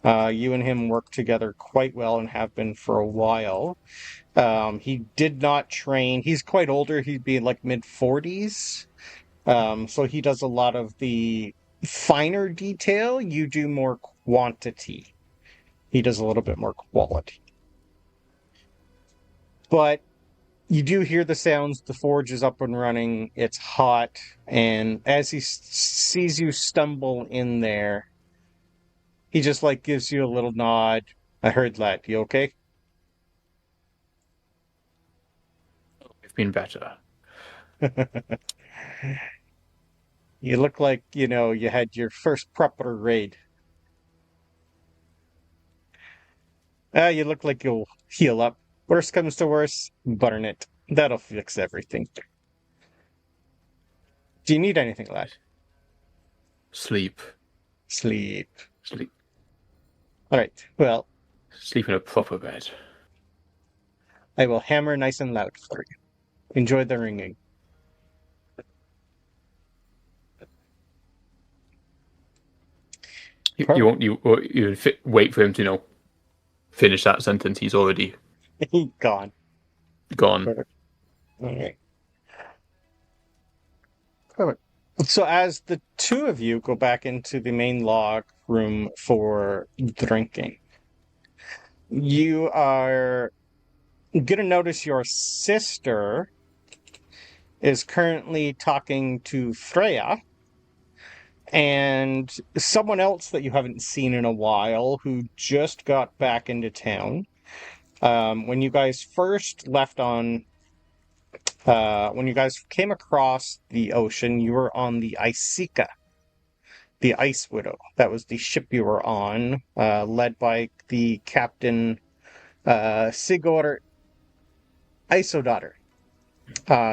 You and him work together quite well and have been for a while. He did not train. He's quite older. He'd be like mid-40s. So he does a lot of the finer detail. You do more quantity. He does a little bit more quality. But you do hear the sounds. The forge is up and running. It's hot. And as he sees you stumble in there, he just like gives you a little nod. I heard that. You okay? It's been better. You look like, you had your first proper raid. You look like you'll heal up. Worst comes to worst, burn it. That'll fix everything. Do you need anything, lad? Sleep. All right, well, Sleep in a proper bed. I will hammer nice and loud for you. Enjoy the ringing. You won't even wait for him to finish that sentence. He's already Gone. Perfect. All right. Perfect. So as the two of you go back into the main log room for drinking, you are You're going to notice your sister is currently talking to Freya and someone else that you haven't seen in a while who just got back into town. When you guys first left on... when you guys came across the ocean, you were on the Iceka, the Ice Widow. That was the ship you were on, led by the captain Sigurd Isodottir.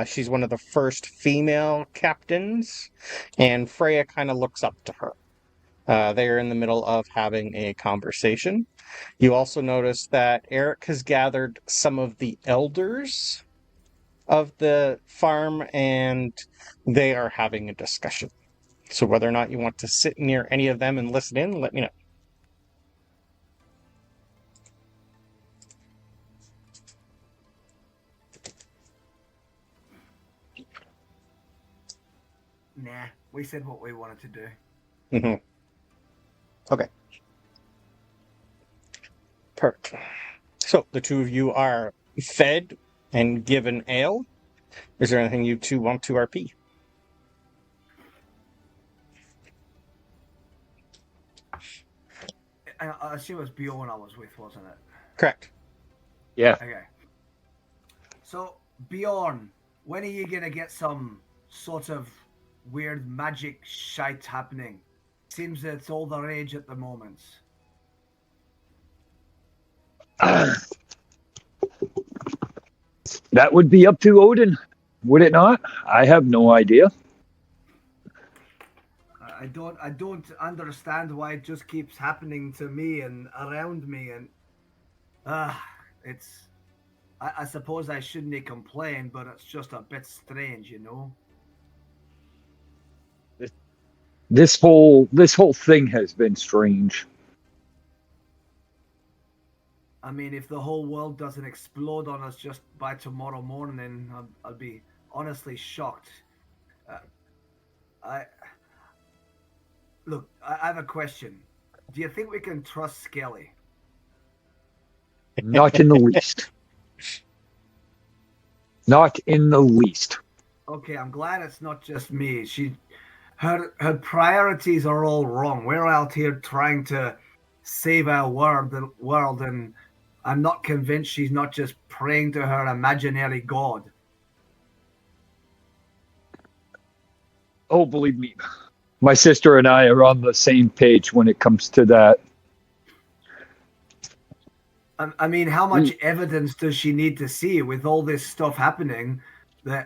She's one of the first female captains, and Freya kind of looks up to her. They are in the middle of having a conversation. You also notice that Eric has gathered some of the elders of the farm, and they are having a discussion. So whether or not you want to sit near any of them and listen in, let me know. Nah, we said what we wanted to do. Mm-hmm. Okay. Perfect. So the two of you are fed and given ale. Is there anything you two want to RP? I assume it was Bjorn I was with, wasn't it? Correct. Yeah. Okay. So, Bjorn, when are you going to get some sort of weird magic shite happening? Seems that it's all the rage at the moment. That would be up to Odin, would it not? I have no idea. I don't understand why it just keeps happening to me and around me, and it's. I suppose I shouldn't complain, but it's just a bit strange, you know. This whole thing has been strange. I mean, if the whole world doesn't explode on us just by tomorrow morning, I'll be honestly shocked. Look, I have a question. Do you think we can trust Skelli? Not in the least. Not in the least. Okay, I'm glad it's not just me. Her priorities are all wrong. We're out here trying to save our world, and I'm not convinced she's not just praying to her imaginary god. Oh, believe me, my sister and I are on the same page when it comes to that. I mean, how much evidence does she need to see with all this stuff happening?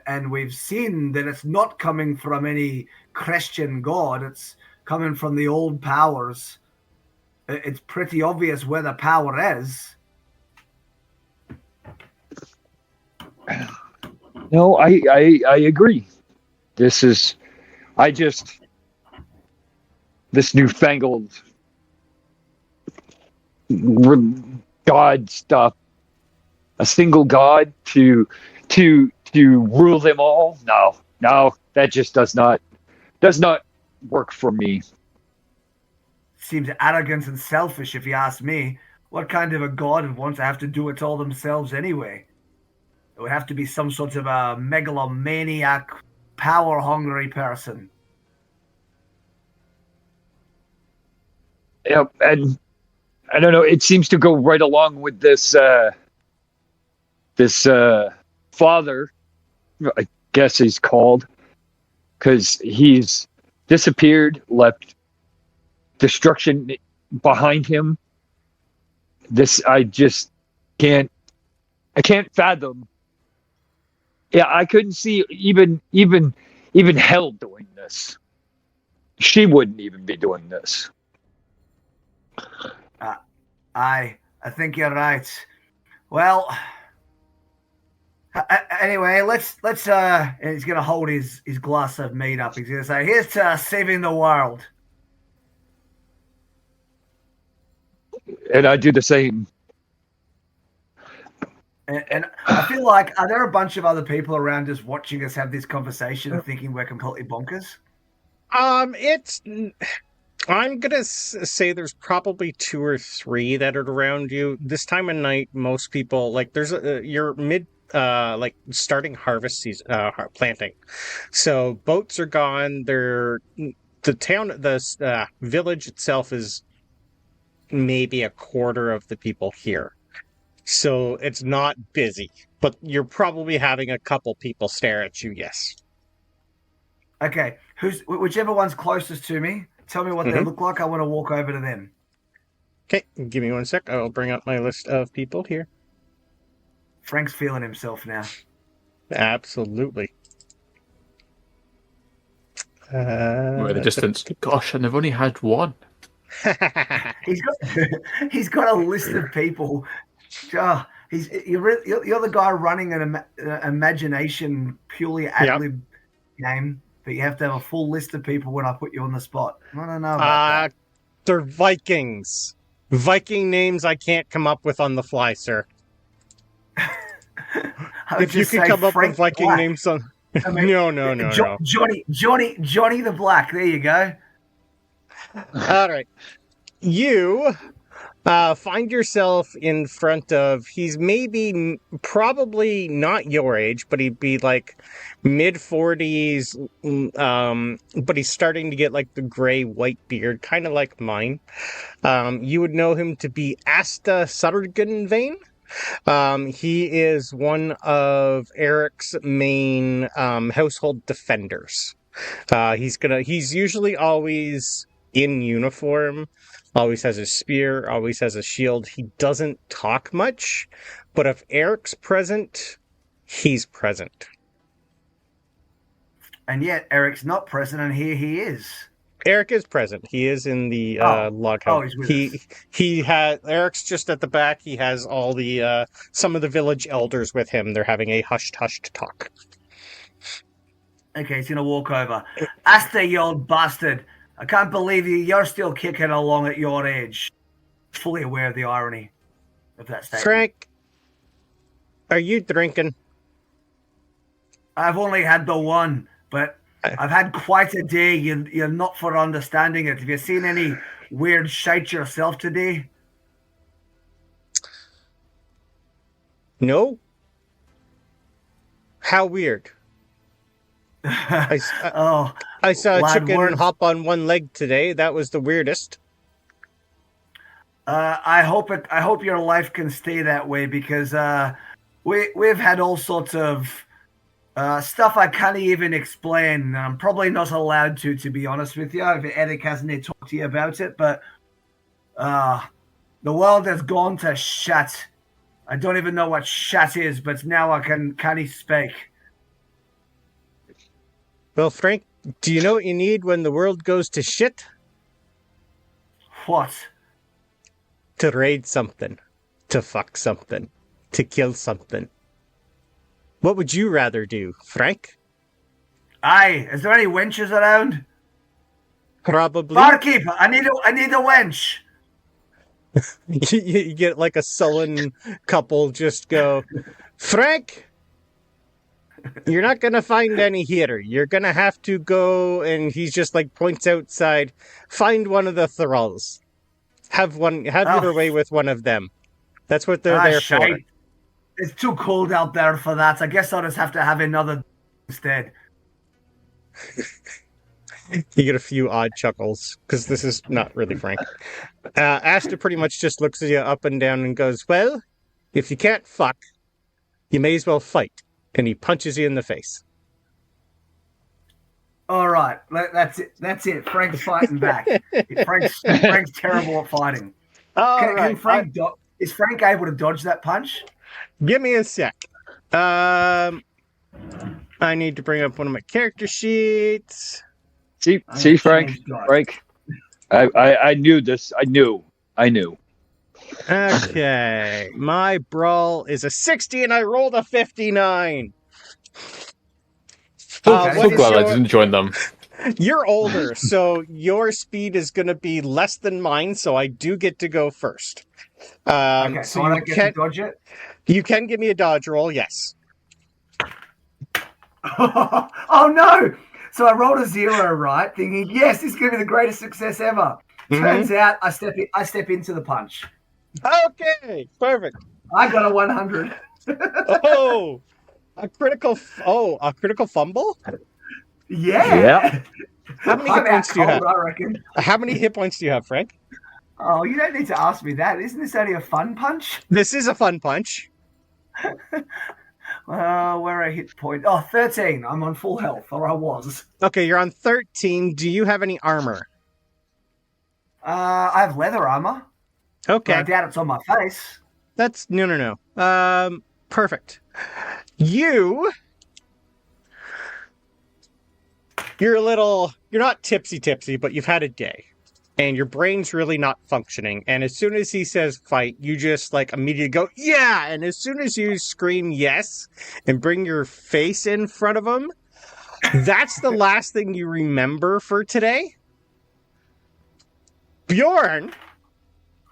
And we've seen that it's not coming from any Christian god. It's coming from the old powers. It's pretty obvious where the power is. No, I agree. This newfangled god stuff, a single god to rule them all. No, that just does not work for me. Seems arrogant and selfish, if you ask me. What kind of a god would want to have to do it all themselves anyway? It would have to be some sort of a megalomaniac, power-hungry person. Yeah, and I don't know. It seems to go right along with this father, I guess he's called, because he's disappeared, left destruction behind him. I just can't fathom. Yeah, I couldn't see even hell doing this. She wouldn't even be doing this. I think you're right. Well, anyway, let's and he's gonna hold his glass of mead up. He's gonna say, "Here's to saving the world." And I do the same. And I feel like, are there a bunch of other people around just watching us have this conversation and thinking we're completely bonkers? I'm gonna say there's probably 2 or 3 that are around you. This time of night, most people like there's you're mid like starting harvest season, planting. So boats are gone. The village itself is maybe a quarter of the people here. So it's not busy, but you're probably having a couple people stare at you. Yes. Okay, whichever one's closest to me, tell me what they Mhm. look like. I want to walk over to them. Okay, give me 1 sec. I'll bring up my list of people here. Frank's feeling himself now. Absolutely. Where the distance. Gosh, and I've only had one. He's got a list of people. Oh, you're the guy running an imagination purely ad lib game, but you have to have a full list of people when I put you on the spot. I don't know about that. They're Vikings. Viking names I can't come up with on the fly, sir. If you can come up with Viking names on... I mean, no. Johnny the Black. There you go. All right. You find yourself in front of... He's probably not your age, but he'd be like mid-40s, but he's starting to get like the gray-white beard, kind of like mine. You would know him to be Asta Suttergenvane. He is one of Eric's main household defenders. He's usually always in uniform, always has a spear, always has a shield. He doesn't talk much, but if Eric's present, he's present. And yet Eric's not present, and here he is. Eric is present. He is in the log house. He has Eric's just at the back. He has all the some of the village elders with him. They're having a hushed talk. Okay, he's gonna walk over. Asta, you old bastard! I can't believe you're still kicking along at your age. Fully aware of the irony of that statement. Frank, are you drinking? I've only had the one, but I've had quite a day. You're not for understanding it. Have you seen any weird shite yourself today? No. How weird. I saw a chicken hop on one leg today. That was the weirdest. I hope your life can stay that way, because we've had all sorts of stuff I can't even explain. I'm probably not allowed to be honest with you, if Eric hasn't talked to you about it, but the world has gone to shit. I don't even know what shit is, but now I can't speak. Well, Frank, do you know what you need when the world goes to shit? What? To raid something. To fuck something. To kill something. What would you rather do, Frank? Aye, is there any wenches around? Probably. Barkeep, I need a wench. You get like a sullen couple just go, Frank, you're not going to find any here. You're going to have to go, and he's just like points outside, find one of the thralls. Have your way with one of them. That's what they're there for. It's too cold out there for that. I guess I'll just have to have another instead. You get a few odd chuckles, because this is not really Frank. Asta pretty much just looks at you up and down and goes, well, if you can't fuck, you may as well fight. And he punches you in the face. All right, that's it. Frank's fighting back. Frank's terrible at fighting. Is Frank able to dodge that punch? Give me a sec. I need to bring up one of my character sheets. See, Frank. I knew this. I knew. Okay, my brawl is a 60 and I rolled a 59. So glad I didn't join them. You're older, so your speed is going to be less than mine, so I do get to go first. Okay, so I get to dodge it? You can give me a dodge roll, yes. Oh no! So I rolled a 0, right? Thinking, yes, this is going to be the greatest success ever. Turns out I step into the punch. Okay, perfect. I got a 100. Oh, a critical fumble? Yeah. How many I'm hit points out do you have? cold, I reckon. How many hit points do you have, Frank? Oh, you don't need to ask me that. Isn't this only a fun punch? This is a fun punch. Where are hit point? Oh, 13. I'm on full health, or I was. Okay, you're on 13. Do you have any armor? I have leather armor. Okay. But I doubt it's on my face. That's no. Perfect. You're not tipsy, but you've had a day. And your brain's really not functioning. And as soon as he says fight, you just like immediately go, yeah! And as soon as you scream yes and bring your face in front of him, that's the last thing you remember for today. Bjorn,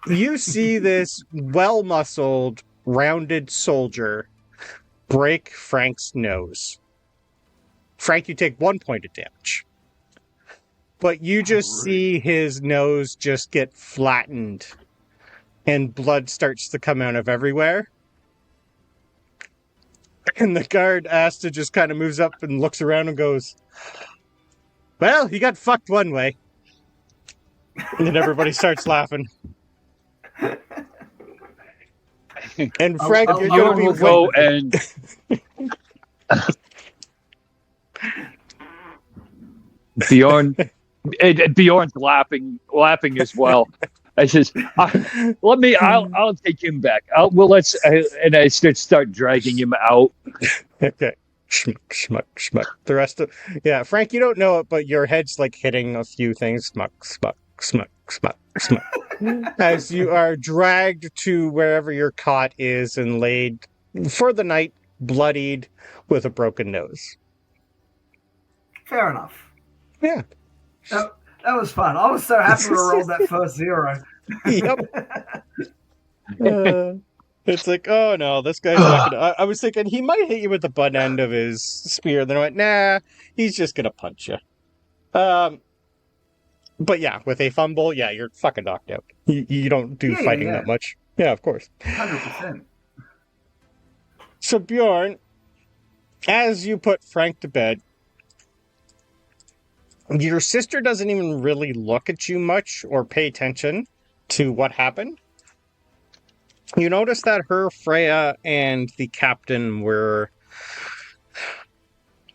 you see this well-muscled, rounded soldier break Frank's nose. Frank, you take 1 point of damage. But you just see his nose just get flattened and blood starts to come out of everywhere. And the guard Asta just kind of moves up and looks around and goes, well, he got fucked one way. And then everybody starts laughing. And Frank, you're going to be go and Bjorn's laughing as well. I says, I'll take him back. And I start dragging him out. Okay. Schmuck. The rest of, yeah, Frank, you don't know it, but your head's like hitting a few things. Schmuck. As you are dragged to wherever your cot is and laid for the night, bloodied with a broken nose. Fair enough. Yeah. That was fun. I was so happy to roll that first 0. Yep. It's like, oh no, this guy's not gonna. I was thinking he might hit you with the butt end of his spear. Then I went, nah, he's just gonna punch you. But yeah, with a fumble, yeah, you're fucking knocked out. You don't do fighting that much. Yeah, of course. 100%. So Bjorn, as you put Frank to bed, your sister doesn't even really look at you much or pay attention to what happened. You notice that her, Freya, and the captain were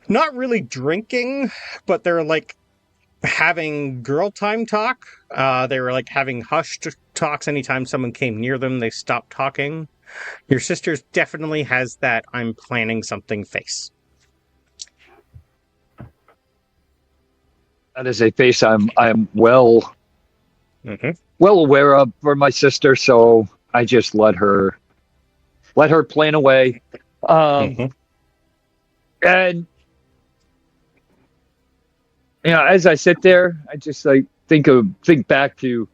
not really drinking, but they're like having girl time talk. They were like having hushed talks. Anytime someone came near them, they stopped talking. Your sister definitely has that I'm planning something face. That is a face I'm well aware of for my sister, so I just let her plan away. And as I sit there, I just like think back to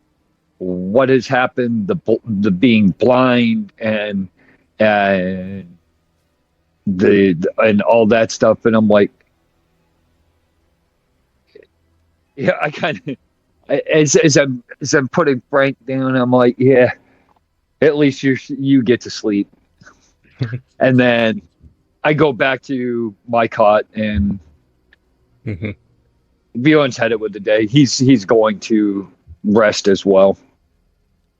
what has happened, the being blind and all that stuff, and I'm like, yeah, I kind of as I'm putting Frank down, I'm like, yeah, at least you get to sleep. And then I go back to my cot, and Bjorn's headed with the day. He's going to rest as well.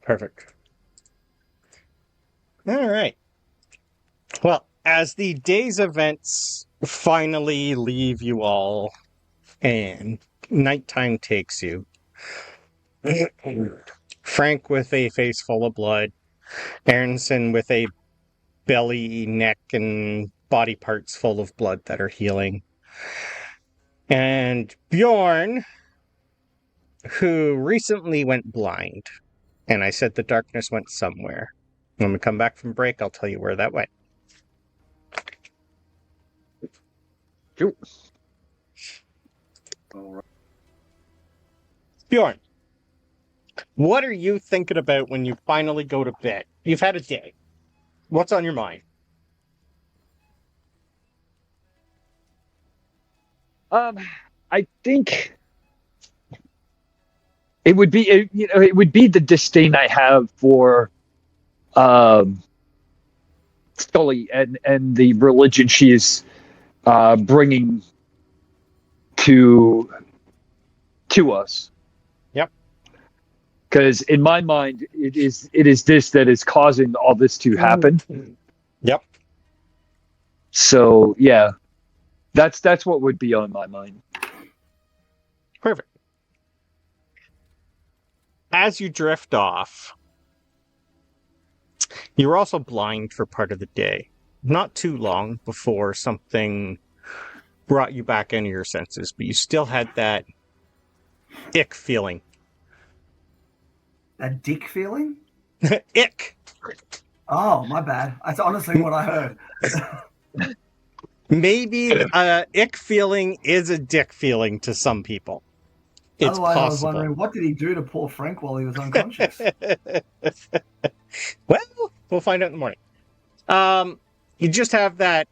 Perfect. All right. Well, as the day's events finally leave you all, and nighttime takes you, Frank with a face full of blood, Aronson with a belly, neck, and body parts full of blood that are healing, and Bjorn, who recently went blind, and I said the darkness went somewhere. When we come back from break, I'll tell you where that went. Cool. Bjorn, what are you thinking about when you finally go to bed? You've had a day. What's on your mind? I think it would be, it would be the disdain I have for Skelli and the religion she is bringing to us. Yep. Because in my mind, it is this that is causing all this to happen. Yep. So yeah, that's what would be on my mind. Perfect. As you drift off, you're also blind for part of the day. Not too long before something brought you back into your senses, but you still had that ick feeling. That dick feeling? Ick! Oh, my bad. That's honestly what I heard. Maybe ick feeling is a dick feeling to some people. It's Otherwise, possible. I was wondering, what did he do to poor Frank while he was unconscious? Well, we'll find out in the morning. You just have that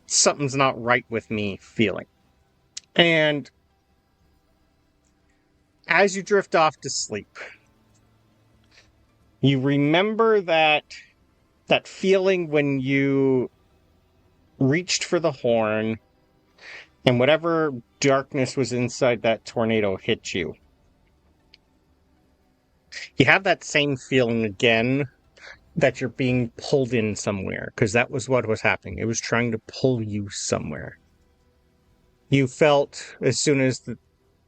something's not right with me feeling. And as you drift off to sleep, you remember that feeling when you reached for the horn and whatever darkness was inside that tornado hit you. You have that same feeling again that you're being pulled in somewhere, because that was what was happening. It was trying to pull you somewhere. You felt, as soon as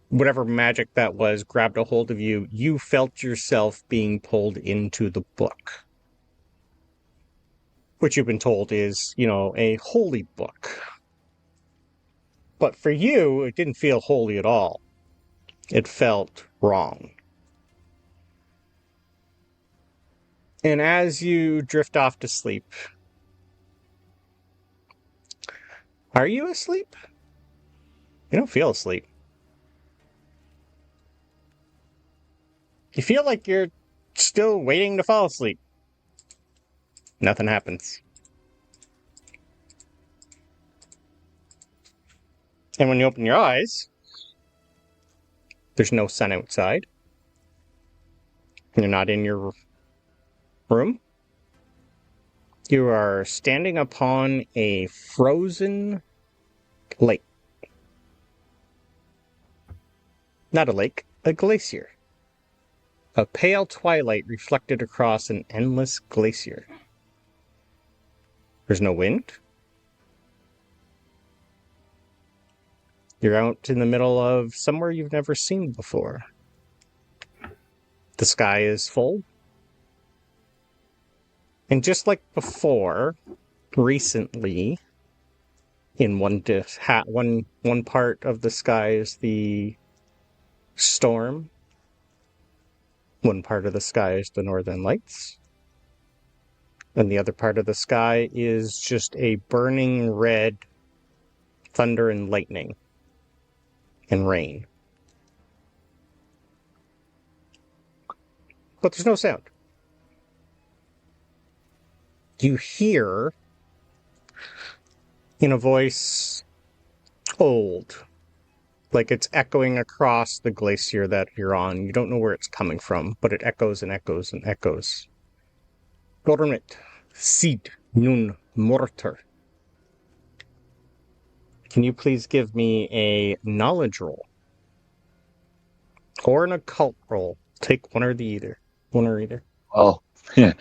whatever magic that was grabbed a hold of you, you felt yourself being pulled into the book. Which you've been told is, a holy book. But for you, it didn't feel holy at all. It felt wrong. And as you drift off to sleep, are you asleep? You don't feel asleep. You feel like you're still waiting to fall asleep. Nothing happens. And when you open your eyes, there's no sun outside. You're not in your room. You are standing upon a frozen lake. Not a lake, a glacier. A pale twilight reflected across an endless glacier. There's no wind. You're out in the middle of somewhere you've never seen before. The sky is full. And just like before, recently, in one part of the sky is the storm. One part of the sky is the northern lights. And the other part of the sky is just a burning red thunder and lightning and rain. But there's no sound. You hear, in a voice old, like it's echoing across the glacier that you're on. You don't know where it's coming from, but it echoes and echoes and echoes. Dormit, sid, nun, mortar. Can you please give me a knowledge roll? Or an occult roll. Take one or either. Oh, yeah.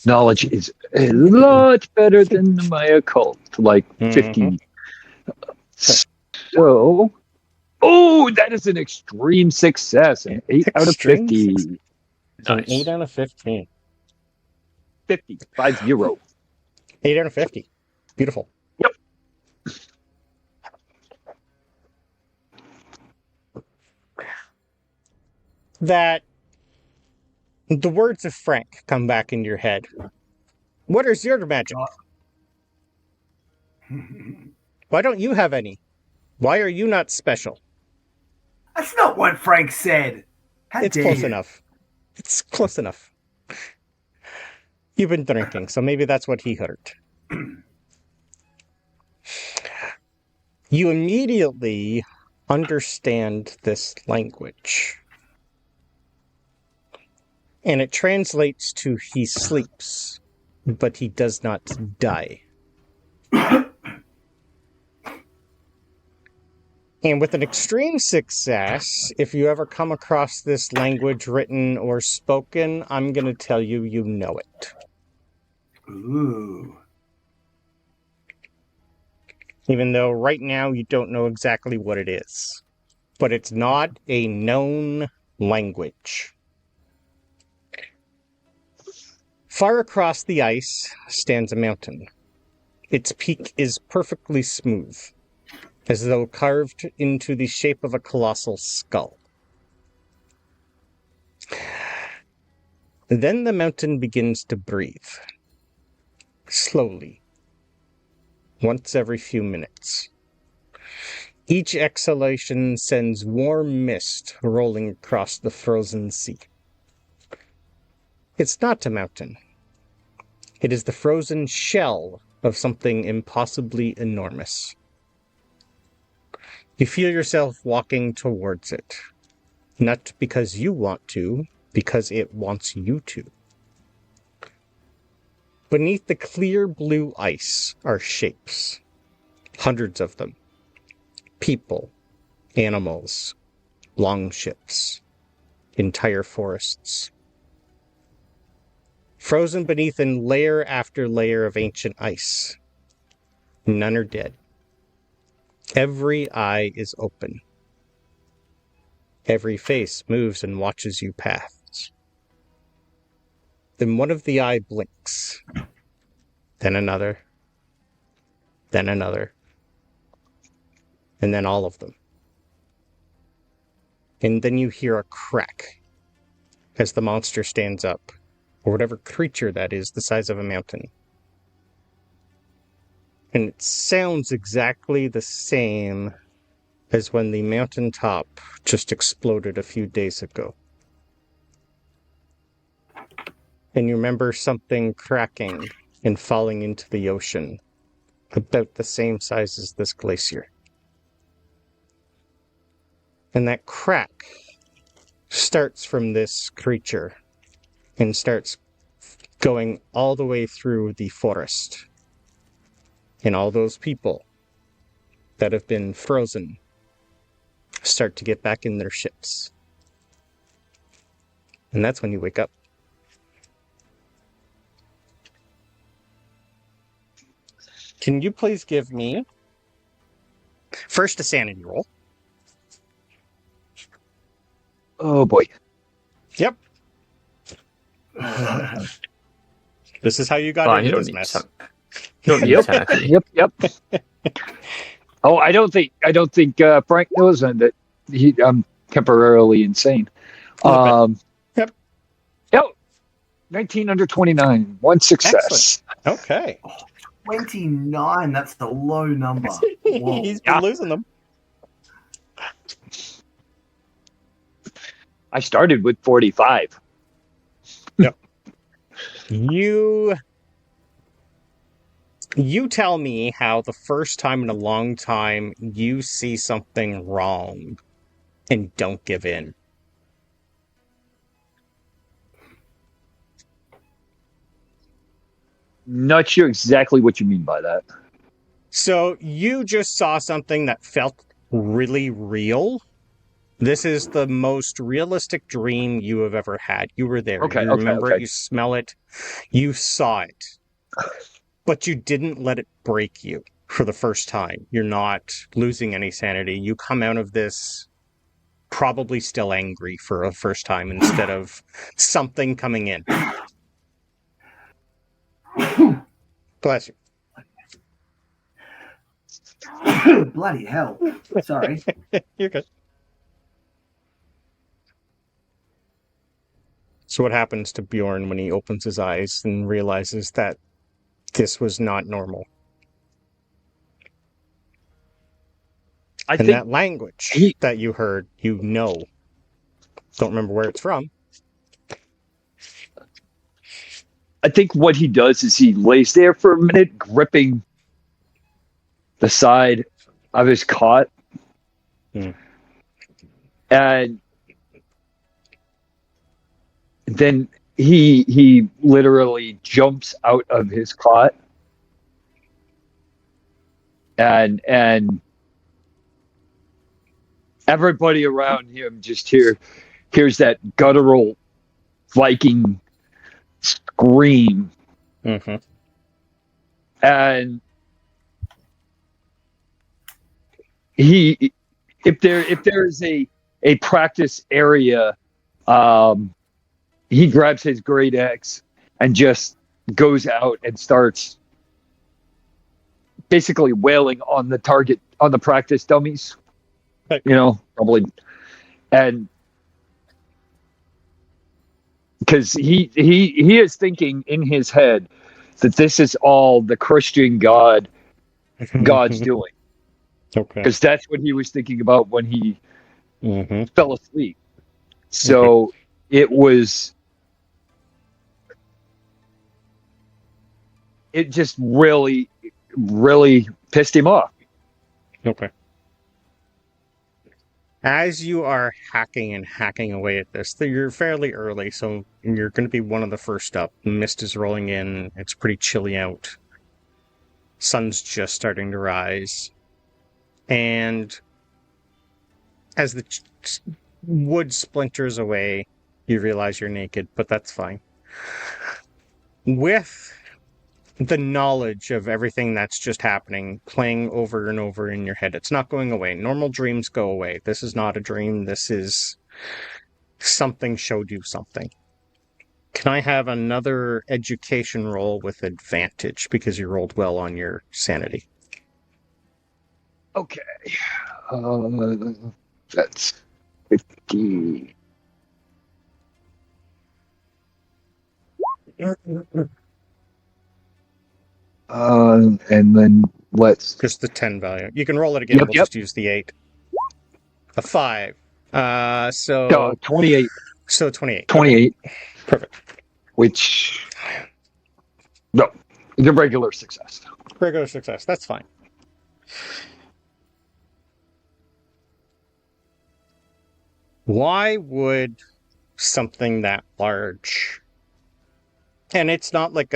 Knowledge is a lot better than my occult, like 50. So, that is an extreme success. An 8 out of 50. Nice. An 8 out of 15. 50. 5-0. 8 out of 50. Beautiful. Yep. That the words of Frank come back into your head. What is your magic? Why don't you have any? Why are you not special? That's not what Frank said. How It's dare close you. enough. It's close enough. You've been drinking, so maybe that's what he heard. You immediately understand this language. And it translates to he sleeps, but he does not die. And with an extreme success, if you ever come across this language written or spoken, I'm going to tell you you know it. Ooh. Even though right now you don't know exactly what it is. But it's not a known language. Far across the ice stands a mountain. Its peak is perfectly smooth, as though carved into the shape of a colossal skull. Then the mountain begins to breathe. Slowly. Once every few minutes. Each exhalation sends warm mist rolling across the frozen sea. It's not a mountain. It is the frozen shell of something impossibly enormous. You feel yourself walking towards it. Not because you want to, because it wants you to. Beneath the clear blue ice are shapes. Hundreds of them. People, animals, longships, entire forests. Frozen beneath in layer after layer of ancient ice. None are dead. Every eye is open. Every face moves and watches you pass. Then one of the eye blinks. Then another. Then another. And then all of them. And then you hear a crack as the monster stands up, or whatever creature that is the size of a mountain. And it sounds exactly the same as when the mountaintop just exploded a few days ago. And you remember something cracking and falling into the ocean, about the same size as this glacier. And that crack starts from this creature and starts going all the way through the forest. And all those people that have been frozen start to get back in their ships. And that's when you wake up. Can you please give me first a sanity roll? Oh boy. Yep. This is how you got into this mess. You don't need sanity. Yep. Oh, I don't think Frank knows that I'm temporarily insane. Yep. 19 under 29. One success. Excellent. Okay. 29, that's the low number. Whoa. He's been losing them. I started with 45. Yep. You tell me how the first time in a long time you see something wrong and don't give in. Not sure exactly what you mean by that. So you just saw something that felt really real. This is the most realistic dream you have ever had. You were there. You remember it, you smell it, you saw it. But you didn't let it break you for the first time. You're not losing any sanity. You come out of this probably still angry for a first time instead of something coming in. Bless you. Bloody hell. Sorry. You're good. So what happens to Bjorn when he opens his eyes and realizes that this was not normal? And that language that you heard, you know. Don't remember where it's from. I think what he does is he lays there for a minute, gripping the side of his cot, Hmm. And then he literally jumps out of his cot, and everybody around him just hears that guttural Viking scream, Mm-hmm. and if there's a practice area, he grabs his great axe and just goes out and starts basically wailing on the target, on the practice dummies. Right. Probably, and because he is thinking in his head that this is all the Christian God's doing, Okay. because that's what he was thinking about when he Mm-hmm. fell asleep. So it just really, really pissed him off. Okay. As you are hacking away at this, you're fairly early, so you're going to be one of the first up. Mist is rolling in. It's pretty chilly out. Sun's just starting to rise. And as the wood splinters away, you realize you're naked, but that's fine. With the knowledge of everything that's just happening playing over and over in your head, it's not going away. Normal dreams go away. This is not a dream. This is something showed you something. Can I have another education roll with advantage because you rolled well on your sanity? Okay. That's 50. And then let's Just the 10 value. You can roll it again. Yep, We'll yep. just use the 8. A 5. So 28. So 28. 28. Okay. Perfect. Which no, the regular success. Regular success. That's fine. Why would something that large, and it's not like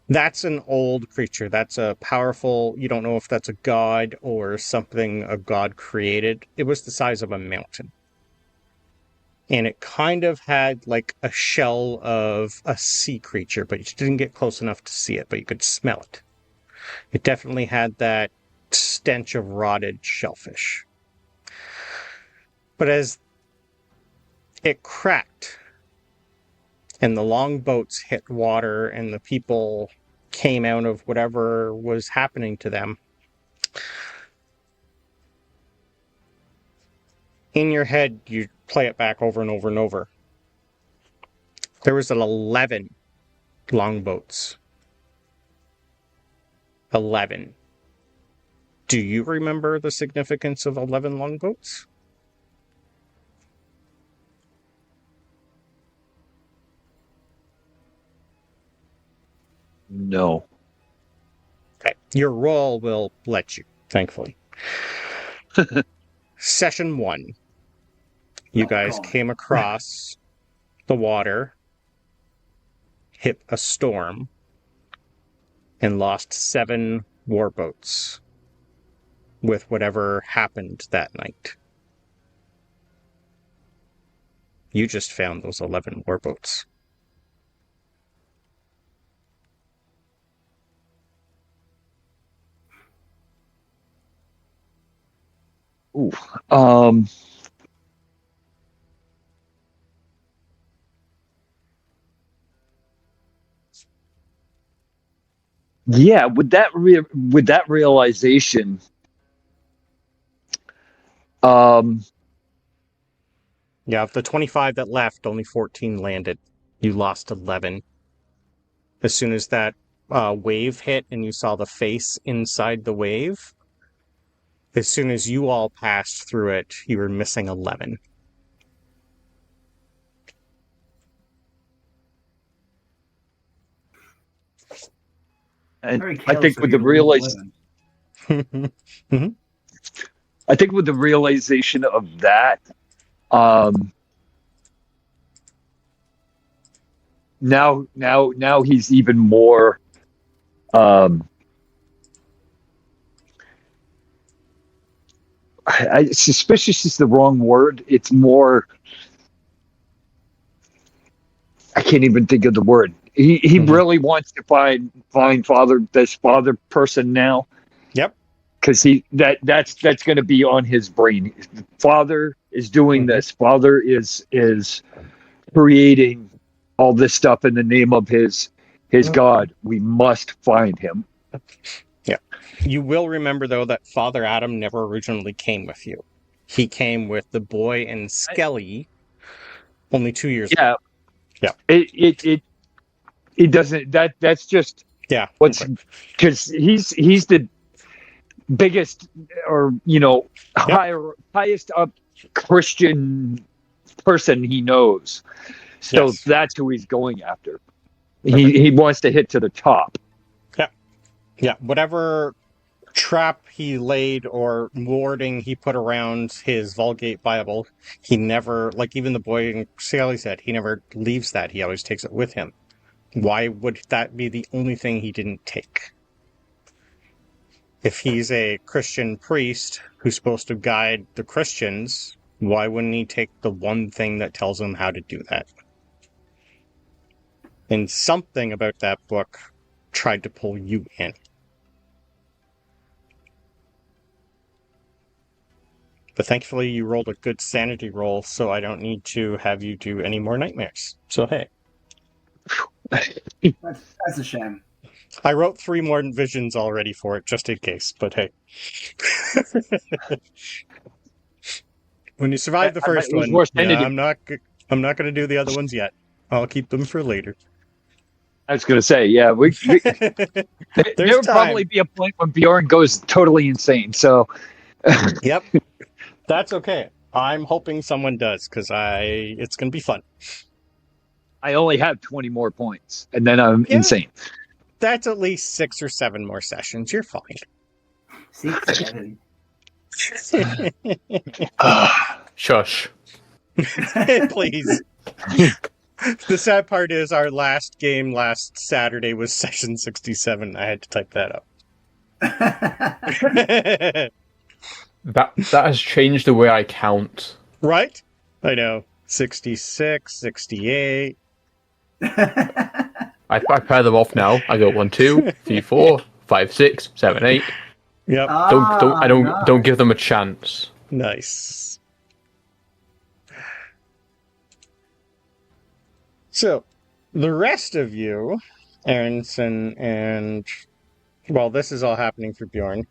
that's an old creature. That's a powerful, you don't know if that's a god or something a god created. It was the size of a mountain. And it kind of had like a shell of a sea creature, but you didn't get close enough to see it, but you could smell it. It definitely had that stench of rotted shellfish. But as it cracked and the longboats hit water and the people came out of whatever was happening to them, in your head you play it back over and over and over. There was 11 longboats. 11. Do you remember the significance of 11 longboats? No. Okay. Your roll will let you, thankfully. Session 1. You guys came across the water, hit a storm, and lost 7 warboats with whatever happened that night. You just found those 11 warboats. Ooh. Yeah, with that realization, Yeah, of the 25 that left, only 14 landed. You lost 11. As soon as that wave hit and you saw the face inside the wave, as soon as you all passed through it, you were missing 11. and Very I think careless of with you the to lose realization, 11. Mhm. I think with the realization of that, now he's even more suspicious is the wrong word. It's more, I can't even think of the word. He really wants to find this father person now. Yep. Because that's going to be on his brain. Father is doing this. Father is creating all this stuff in the name of his God. We must find him. Yeah. You will remember, though, that Father Adam never originally came with you. He came with the boy and Skelli only 2 years ago. Yeah. It doesn't, that's just what's, because he's the biggest, or highest up Christian person he knows. So that's who he's going after. He wants to hit to the top. Yeah, whatever trap he laid or warding he put around his Vulgate Bible, he never, like even the boy in Skelli said, he never leaves that. He always takes it with him. Why would that be the only thing he didn't take? If he's a Christian priest who's supposed to guide the Christians, why wouldn't he take the one thing that tells him how to do that? And something about that book tried to pull you in. But thankfully you rolled a good sanity roll, so I don't need to have you do any more nightmares. So hey. That's a shame. I wrote 3 more visions already for it, just in case, but hey. When you survive the first one, I'm not going to do the other ones yet. I'll keep them for later. I was going to say, there will probably be a point when Bjorn goes totally insane, so... Yep. That's okay. I'm hoping someone does, because it's going to be fun. I only have 20 more points, and then I'm insane. That's at least 6 or 7 more sessions. You're fine. 6, 7. Shush. Please. The sad part is our last game last Saturday was session 67. I had to type that up. That has changed the way I count. Right? I know. 66, 68. I pair them off now. I go 1, 2, 3, 4, 5, 6, 7, 8. Yep. Don't give them a chance. Nice. So, the rest of you, Aronson and... Well, this is all happening for Bjorn.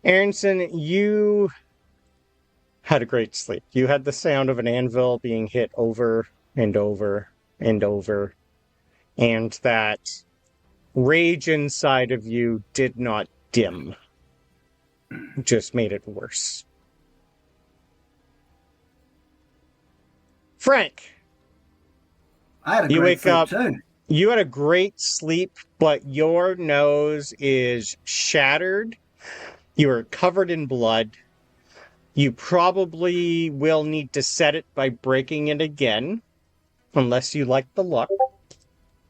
Aronson, you had a great sleep. You had the sound of an anvil being hit over and over and over. And that rage inside of you did not dim. Just made it worse. Frank! I had a great sleep too. You had a great sleep, but your nose is shattered. You are covered in blood. You probably will need to set it by breaking it again, unless you like the look.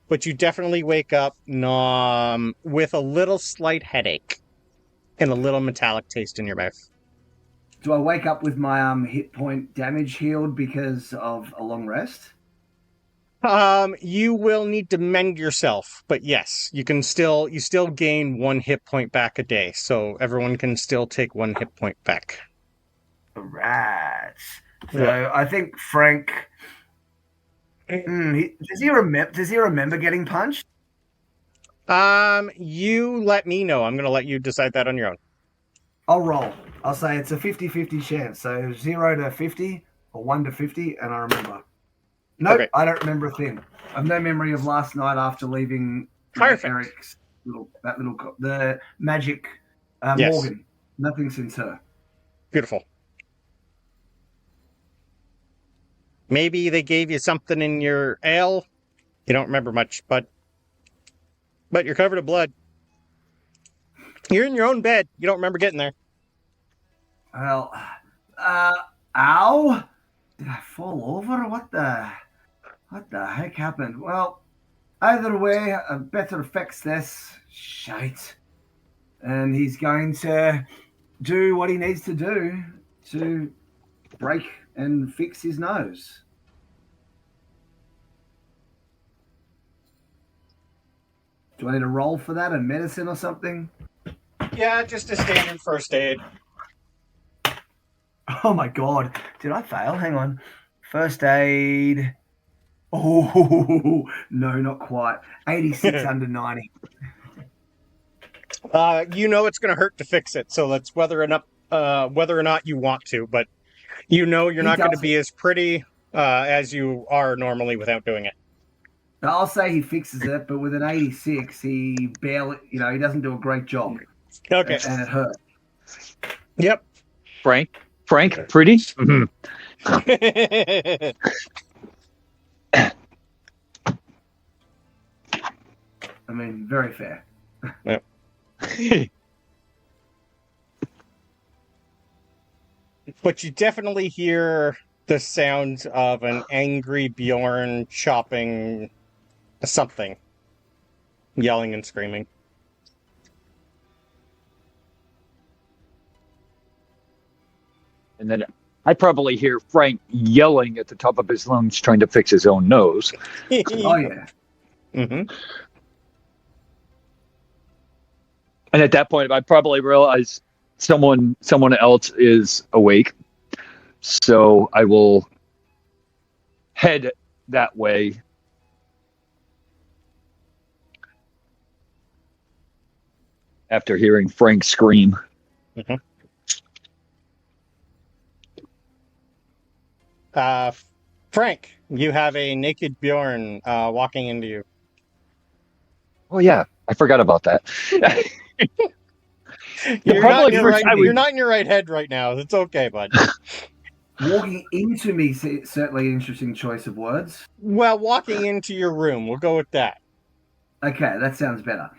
But you definitely wake up with a little slight headache and a little metallic taste in your mouth. Do I wake up with my hit point damage healed because of a long rest? You will need to mend yourself, but yes, you still gain 1 hit point back a day, so everyone can still take 1 hit point back. Right. So I think Frank. Does he remember getting punched? You let me know. I'm going to let you decide that on your own. I'll roll. I'll say it's a 50-50 chance. So 0 to 50 or 1 to 50, and I remember. Nope, okay. I don't remember a thing. I have no memory of last night after leaving Eric's the magic Morgan. Nothing since her. Beautiful. Maybe they gave you something in your ale. You don't remember much, but you're covered in blood. You're in your own bed. You don't remember getting there. Well, Ow! Did I fall over? What the heck happened? Well, either way, I better fix this. Shite. And he's going to do what he needs to do to break and fix his nose. Do I need to roll for that? A medicine or something? Yeah, just a standard first aid. Oh my god. Did I fail? Hang on. First aid. Oh, no, not quite. 86 under 90. You know it's going to hurt to fix it, so that's whether or not you want to, but you know you're not going to be as pretty as you are normally without doing it. I'll say he fixes it, but with an 86, he barely, he doesn't do a great job. Okay. And it hurts. Yep. Frank, pretty? Mm-hmm. I mean, very fair. Yep. But you definitely hear the sounds of an angry Bjorn chopping something, yelling and screaming. And then I probably hear Frank yelling at the top of his lungs, trying to fix his own nose. Oh, yeah. Mm-hmm. And at that point, I probably realize someone else is awake. So I will head that way. After hearing Frank scream. Mm-hmm. Frank, you have a naked Bjorn walking into you. Oh yeah, I forgot about that. You're not in your right head right now. It's okay, bud. Walking into me, certainly an interesting choice of words. Well, walking into your room. We'll go with that. Okay, that sounds better.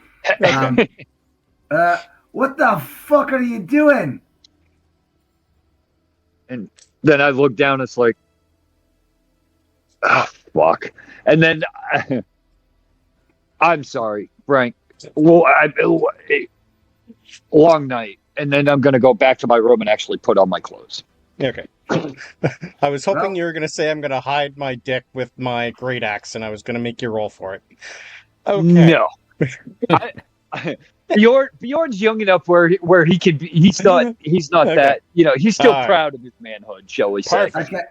What the fuck are you doing? And then I look down, it's like, oh, fuck. And then, I'm sorry, Frank. Well, long night. And then I'm going to go back to my room and actually put on my clothes. Okay. I was hoping you were going to say I'm going to hide my dick with my great axe, and I was going to make you roll for it. Okay. No. Bjorn's young enough where he can be, he's not okay. That, he's still proud of his manhood, shall we say. Okay.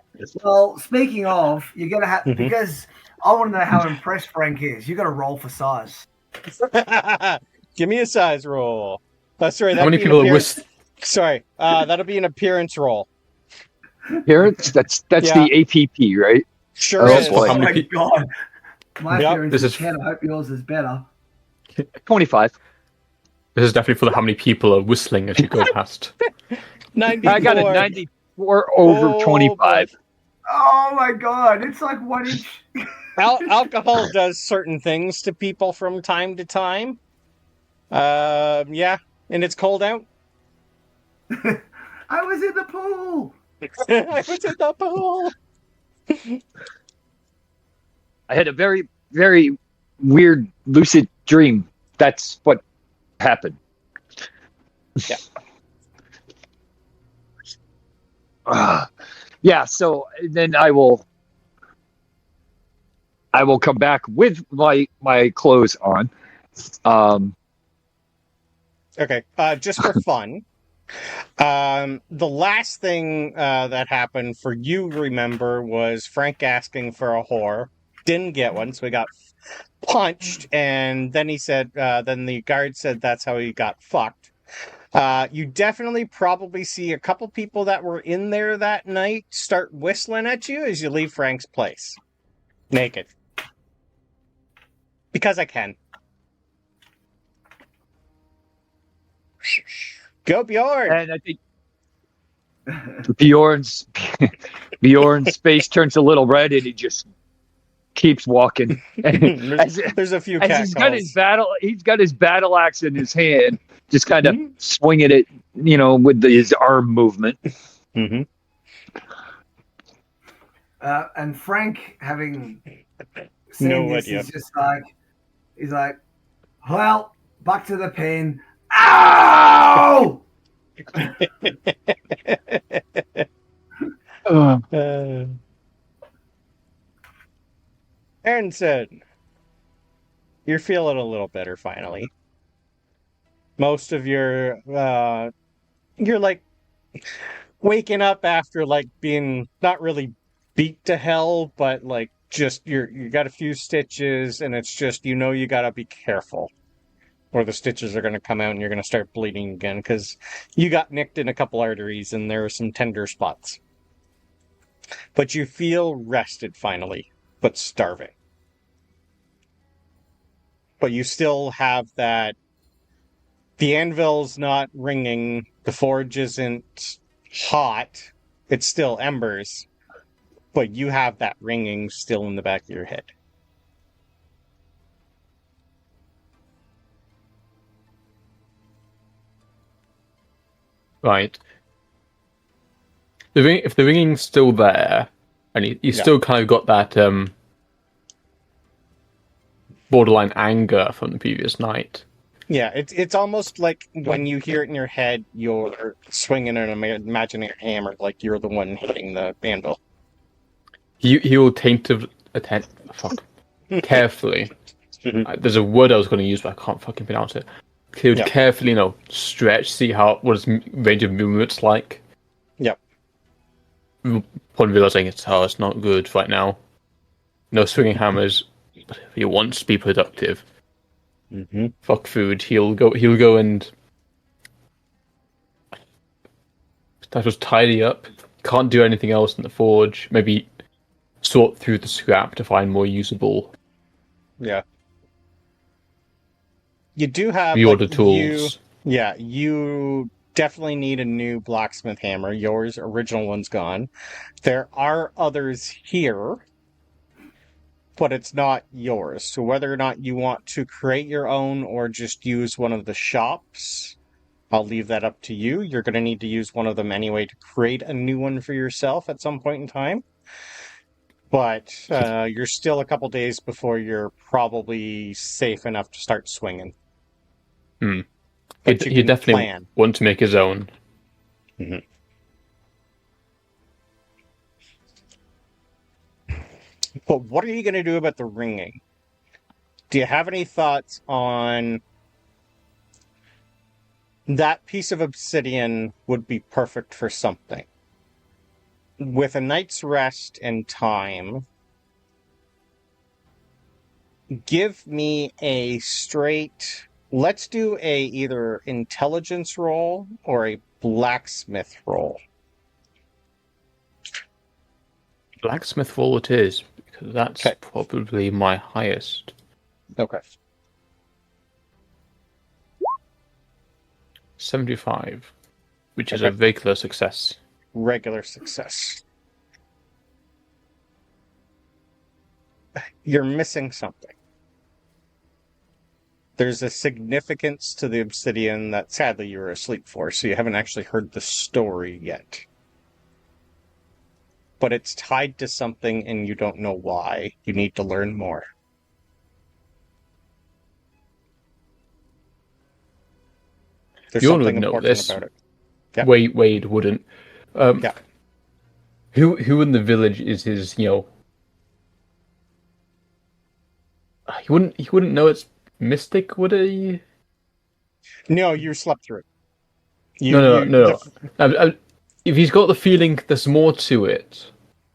Well, speaking of, you're going to have, because I want to know how impressed Frank is, you got to roll for size. Give me a size roll. Sorry, how many people Sorry, that'll be an appearance roll. Appearance? That's the APP, right? Sure is. Oh my god. My appearance is 10. I hope yours is better. 25. This is definitely for how many people are whistling as you go past. 94. I got a 94 over 25. Oh my god, it's like 1 inch. Alcohol does certain things to people from time to time. Yeah, and it's cold out. I was in the pool. I was in the pool. I had a very, very weird lucid dream. That's what happened. Yeah. Yeah, so then I will come back with my clothes on. Okay, just for fun. The last thing that happened for you, remember, was Frank asking for a whore. Didn't get one, so he got punched, and then he said, then the guard said that's how he got fucked. You definitely probably see a couple people that were in there that night start whistling at you as you leave Frank's place. Naked. Because I can. Go Bjorn! And I think Bjorn's face turns a little red, and he just keeps walking. There's a few cat he's got his battle axe in his hand, just kind of swinging it, with his arm movement. Mm-hmm. And Frank, having seen this, idea. is just like, he's like, well, back to the pain. Ow! Aronson, you're feeling a little better finally. Most of your, you're like waking up after like being not really beat to hell, but like just you got a few stitches, and it's just you got to be careful, or the stitches are going to come out and you're going to start bleeding again because you got nicked in a couple arteries and there are some tender spots. But you feel rested finally, but starving. But you still have that. The anvil's not ringing. The forge isn't hot. It's still embers. But you have that ringing still in the back of your head. Right. If the ringing's still there, and you still kind of got that borderline anger from the previous night. Yeah, it's almost like when you hear it in your head, you're swinging an imaginary hammer, like you're the one hitting the anvil. He will carefully. There's a word I was going to use, but I can't fucking pronounce it. He would carefully, stretch, see what his range of movement's like. Yep. Upon realizing it's not good right now. No swinging hammers. But if he wants to be productive, fuck food. He'll go and that was tidy up. Can't do anything else in the forge. Maybe sort through the scrap to find more usable. Yeah. You do have reorder tools. You definitely need a new blacksmith hammer. Yours original one's gone. There are others here, but it's not yours. So whether or not you want to create your own or just use one of the shops, I'll leave that up to you. You're going to need to use one of them anyway to create a new one for yourself at some point in time. But you're still a couple days before you're probably safe enough to start swinging. He definitely want to make his own. But what are you going to do about the ringing? Do you have any thoughts on that piece of obsidian would be perfect for something? With a night's rest and time, give me a straight... Let's do a either intelligence roll or a blacksmith roll. Blacksmith roll it is, because that's probably my highest. Okay. 75, which is a regular success. Regular success. You're missing something. There's a significance to the obsidian that sadly you were asleep for, so you haven't actually heard the story yet. But it's tied to something and you don't know why. You need to learn more. There's something important about it. Yep. Wade wouldn't. Who in the village is his, He wouldn't know it's mystic, would he? No, you slept through it. No. If he's got the feeling there's more to it.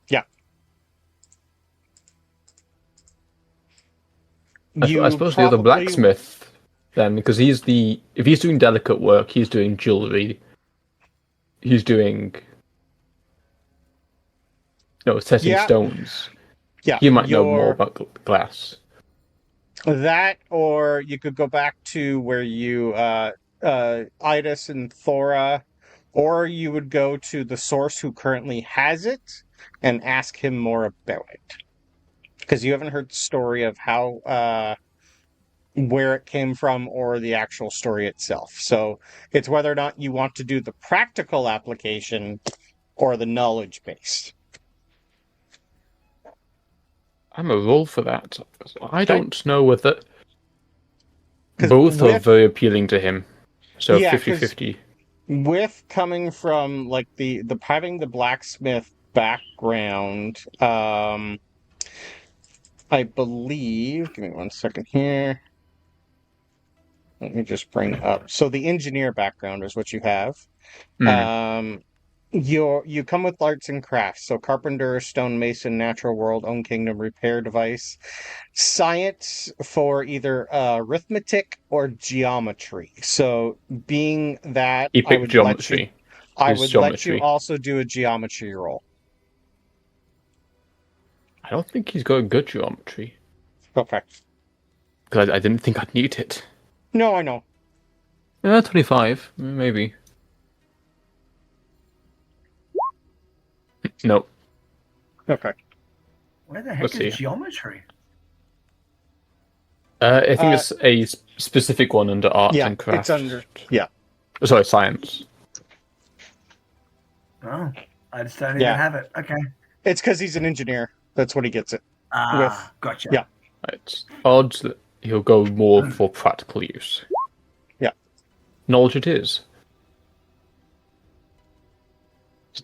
Yeah. I suppose the other blacksmith, then, because if he's doing delicate work, he's doing jewelry. He's doing setting stones. Yeah. He might know more about glass. That, or you could go back to where you, Idis and Thóra, or you would go to the source who currently has it and ask him more about it. Because you haven't heard the story of how, where it came from or the actual story itself. So it's whether or not you want to do the practical application or the knowledge-based. I'm a roll for that. I Okay. don't know whether 'Cause both are with- very appealing to him. So Yeah, 50-50. With coming from like the having the blacksmith background, I believe. Give me 1 second here. Let me just bring up. So the engineer background is what you have. Mm. You come with arts and crafts. So carpenter, stonemason, natural world, own kingdom, repair device, science for either arithmetic or geometry. So being that, He picked geometry. I His would let you geometry. also do a geometry roll. I don't think he's got a good geometry. Okay. Because I didn't think I'd need it. No, I know. 25, maybe. No. Okay. Where the heck Let's is see. geometry? I think it's a specific one under arts Yeah, and crafts. it's under. Yeah. Sorry, science. Oh, I just don't even Yeah. have it. Okay. It's because he's an engineer. That's what he gets it. Gotcha. Yeah. It's odds that he'll go more for practical use. Yeah. Knowledge it is.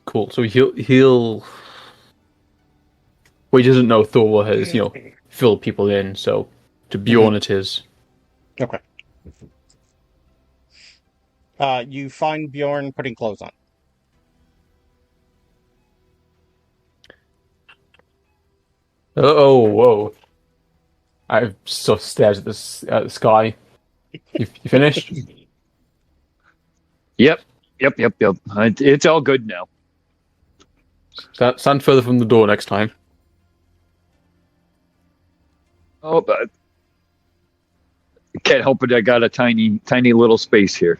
Cool. So he'll. Well, he doesn't know Thor has filled people in. So to Bjorn it is. Okay. You find Bjorn putting clothes on. Oh, whoa! I sort of stares at the sky. You finished? Yep. It's all good now. Stand further from the door next time. Oh, but can't help it. I got a tiny little space here.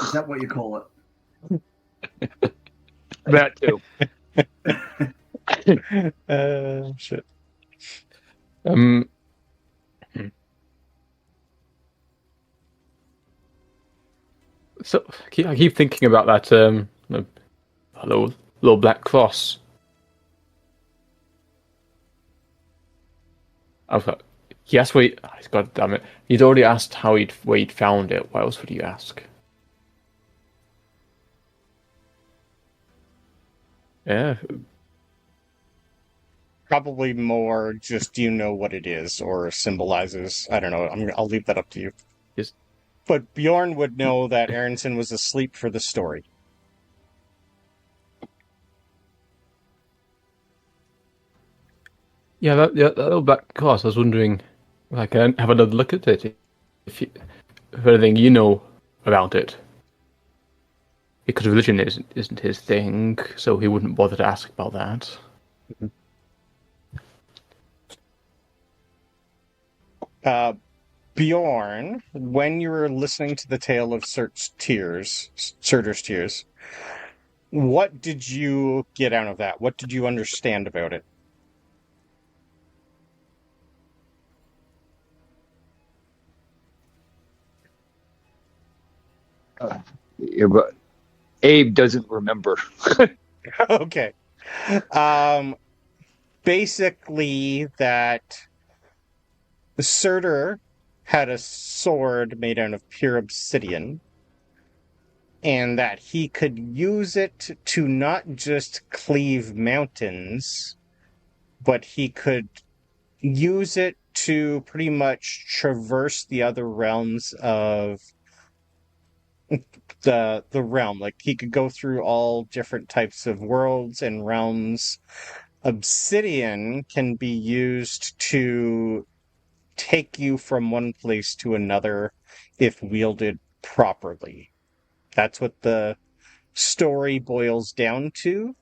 Is that what you call it? That too. Shit. So I keep thinking about that little black cross. I thought, yes, wait, God damn it! He'd already asked where he'd found it. What else would you ask? Yeah, Probably more just do you know what it is or symbolizes. I don't know. I'll leave that up to you. Yes. But Bjorn would know that Aronson was asleep for the story. yeah, that little black cross. I was wondering, if I can have another look at it. If anything you know about it, because religion isn't his thing, so he wouldn't bother to ask about that. Bjorn, when you were listening to the tale of Surtur's tears, what did you get out of that? What did you understand about it? Yeah, but Abe doesn't remember. Okay. Basically, that Surtur had a sword made out of pure obsidian, and that he could use it to not just cleave mountains, but he could use it to pretty much traverse the other realms of the realm. Like he could go through all different types of worlds and realms. Obsidian can be used to take you from one place to another if wielded properly. That's what the story boils down to.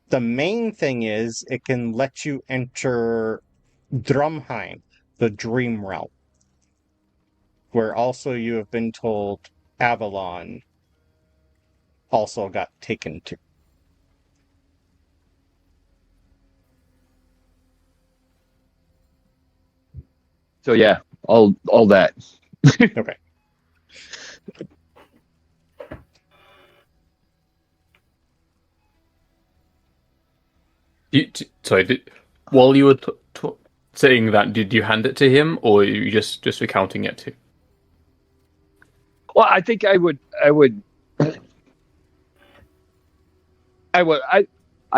The main thing is it can let you enter Drumheim, the dream realm, where also you have been told Avalon also got taken to. So yeah, all that. Okay. Sorry, while you were saying that, did you hand it to him, or are you just recounting it to? Well, I think I would. I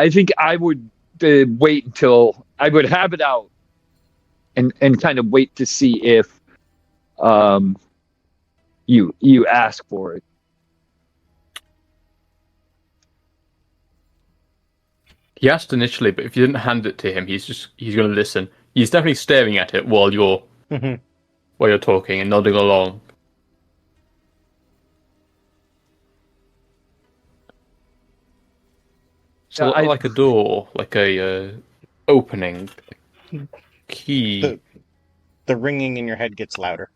think I would wait until I would have it out, and kind of wait to see if you ask for it. He asked initially, but if you didn't hand it to him, he's going to listen. He's definitely staring at it while you're talking and nodding along. So like a door, like a opening, key. The ringing in your head gets louder.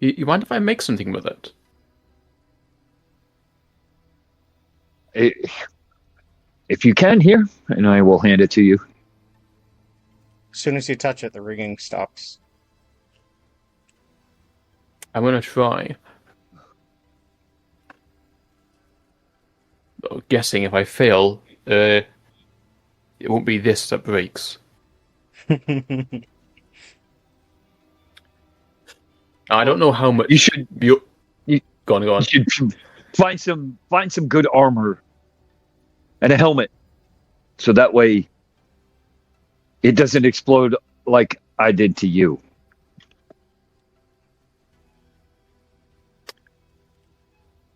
You mind if I make something with it? If you can here, and I will hand it to you. As soon as you touch it, the ringing stops. I'm going to try. Guessing if I fail, it won't be this that breaks. I don't know how much. You should. Go on. You should find some good armor and a helmet, so that way it doesn't explode like I did to you.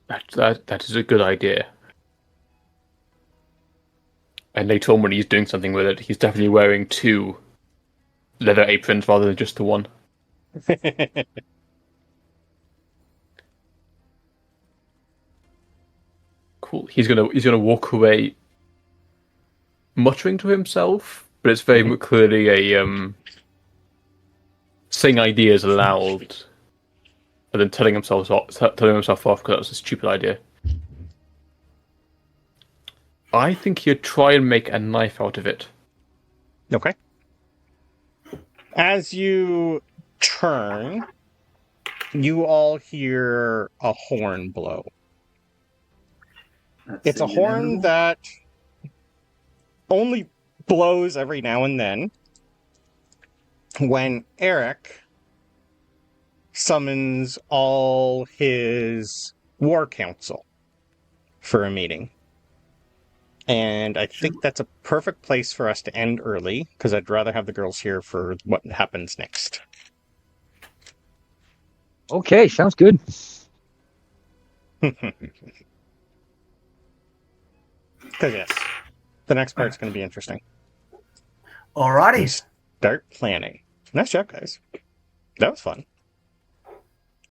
That is a good idea. And later on, when he's doing something with it, he's definitely wearing 2 leather aprons rather than just the one. Cool. He's gonna walk away, muttering to himself, but it's very clearly a saying ideas aloud, and then telling himself off because that was a stupid idea. I think he'd try and make a knife out of it. Okay. As you turn, you all hear a horn blow. It's a horn that only blows every now and then when Eric summons all his war council for a meeting. And I think that's a perfect place for us to end early, because I'd rather have the girls here for what happens next. Okay, sounds good. Because yes, the next part's going to be interesting. Alrighty. Start planning. Nice job, guys. That was fun.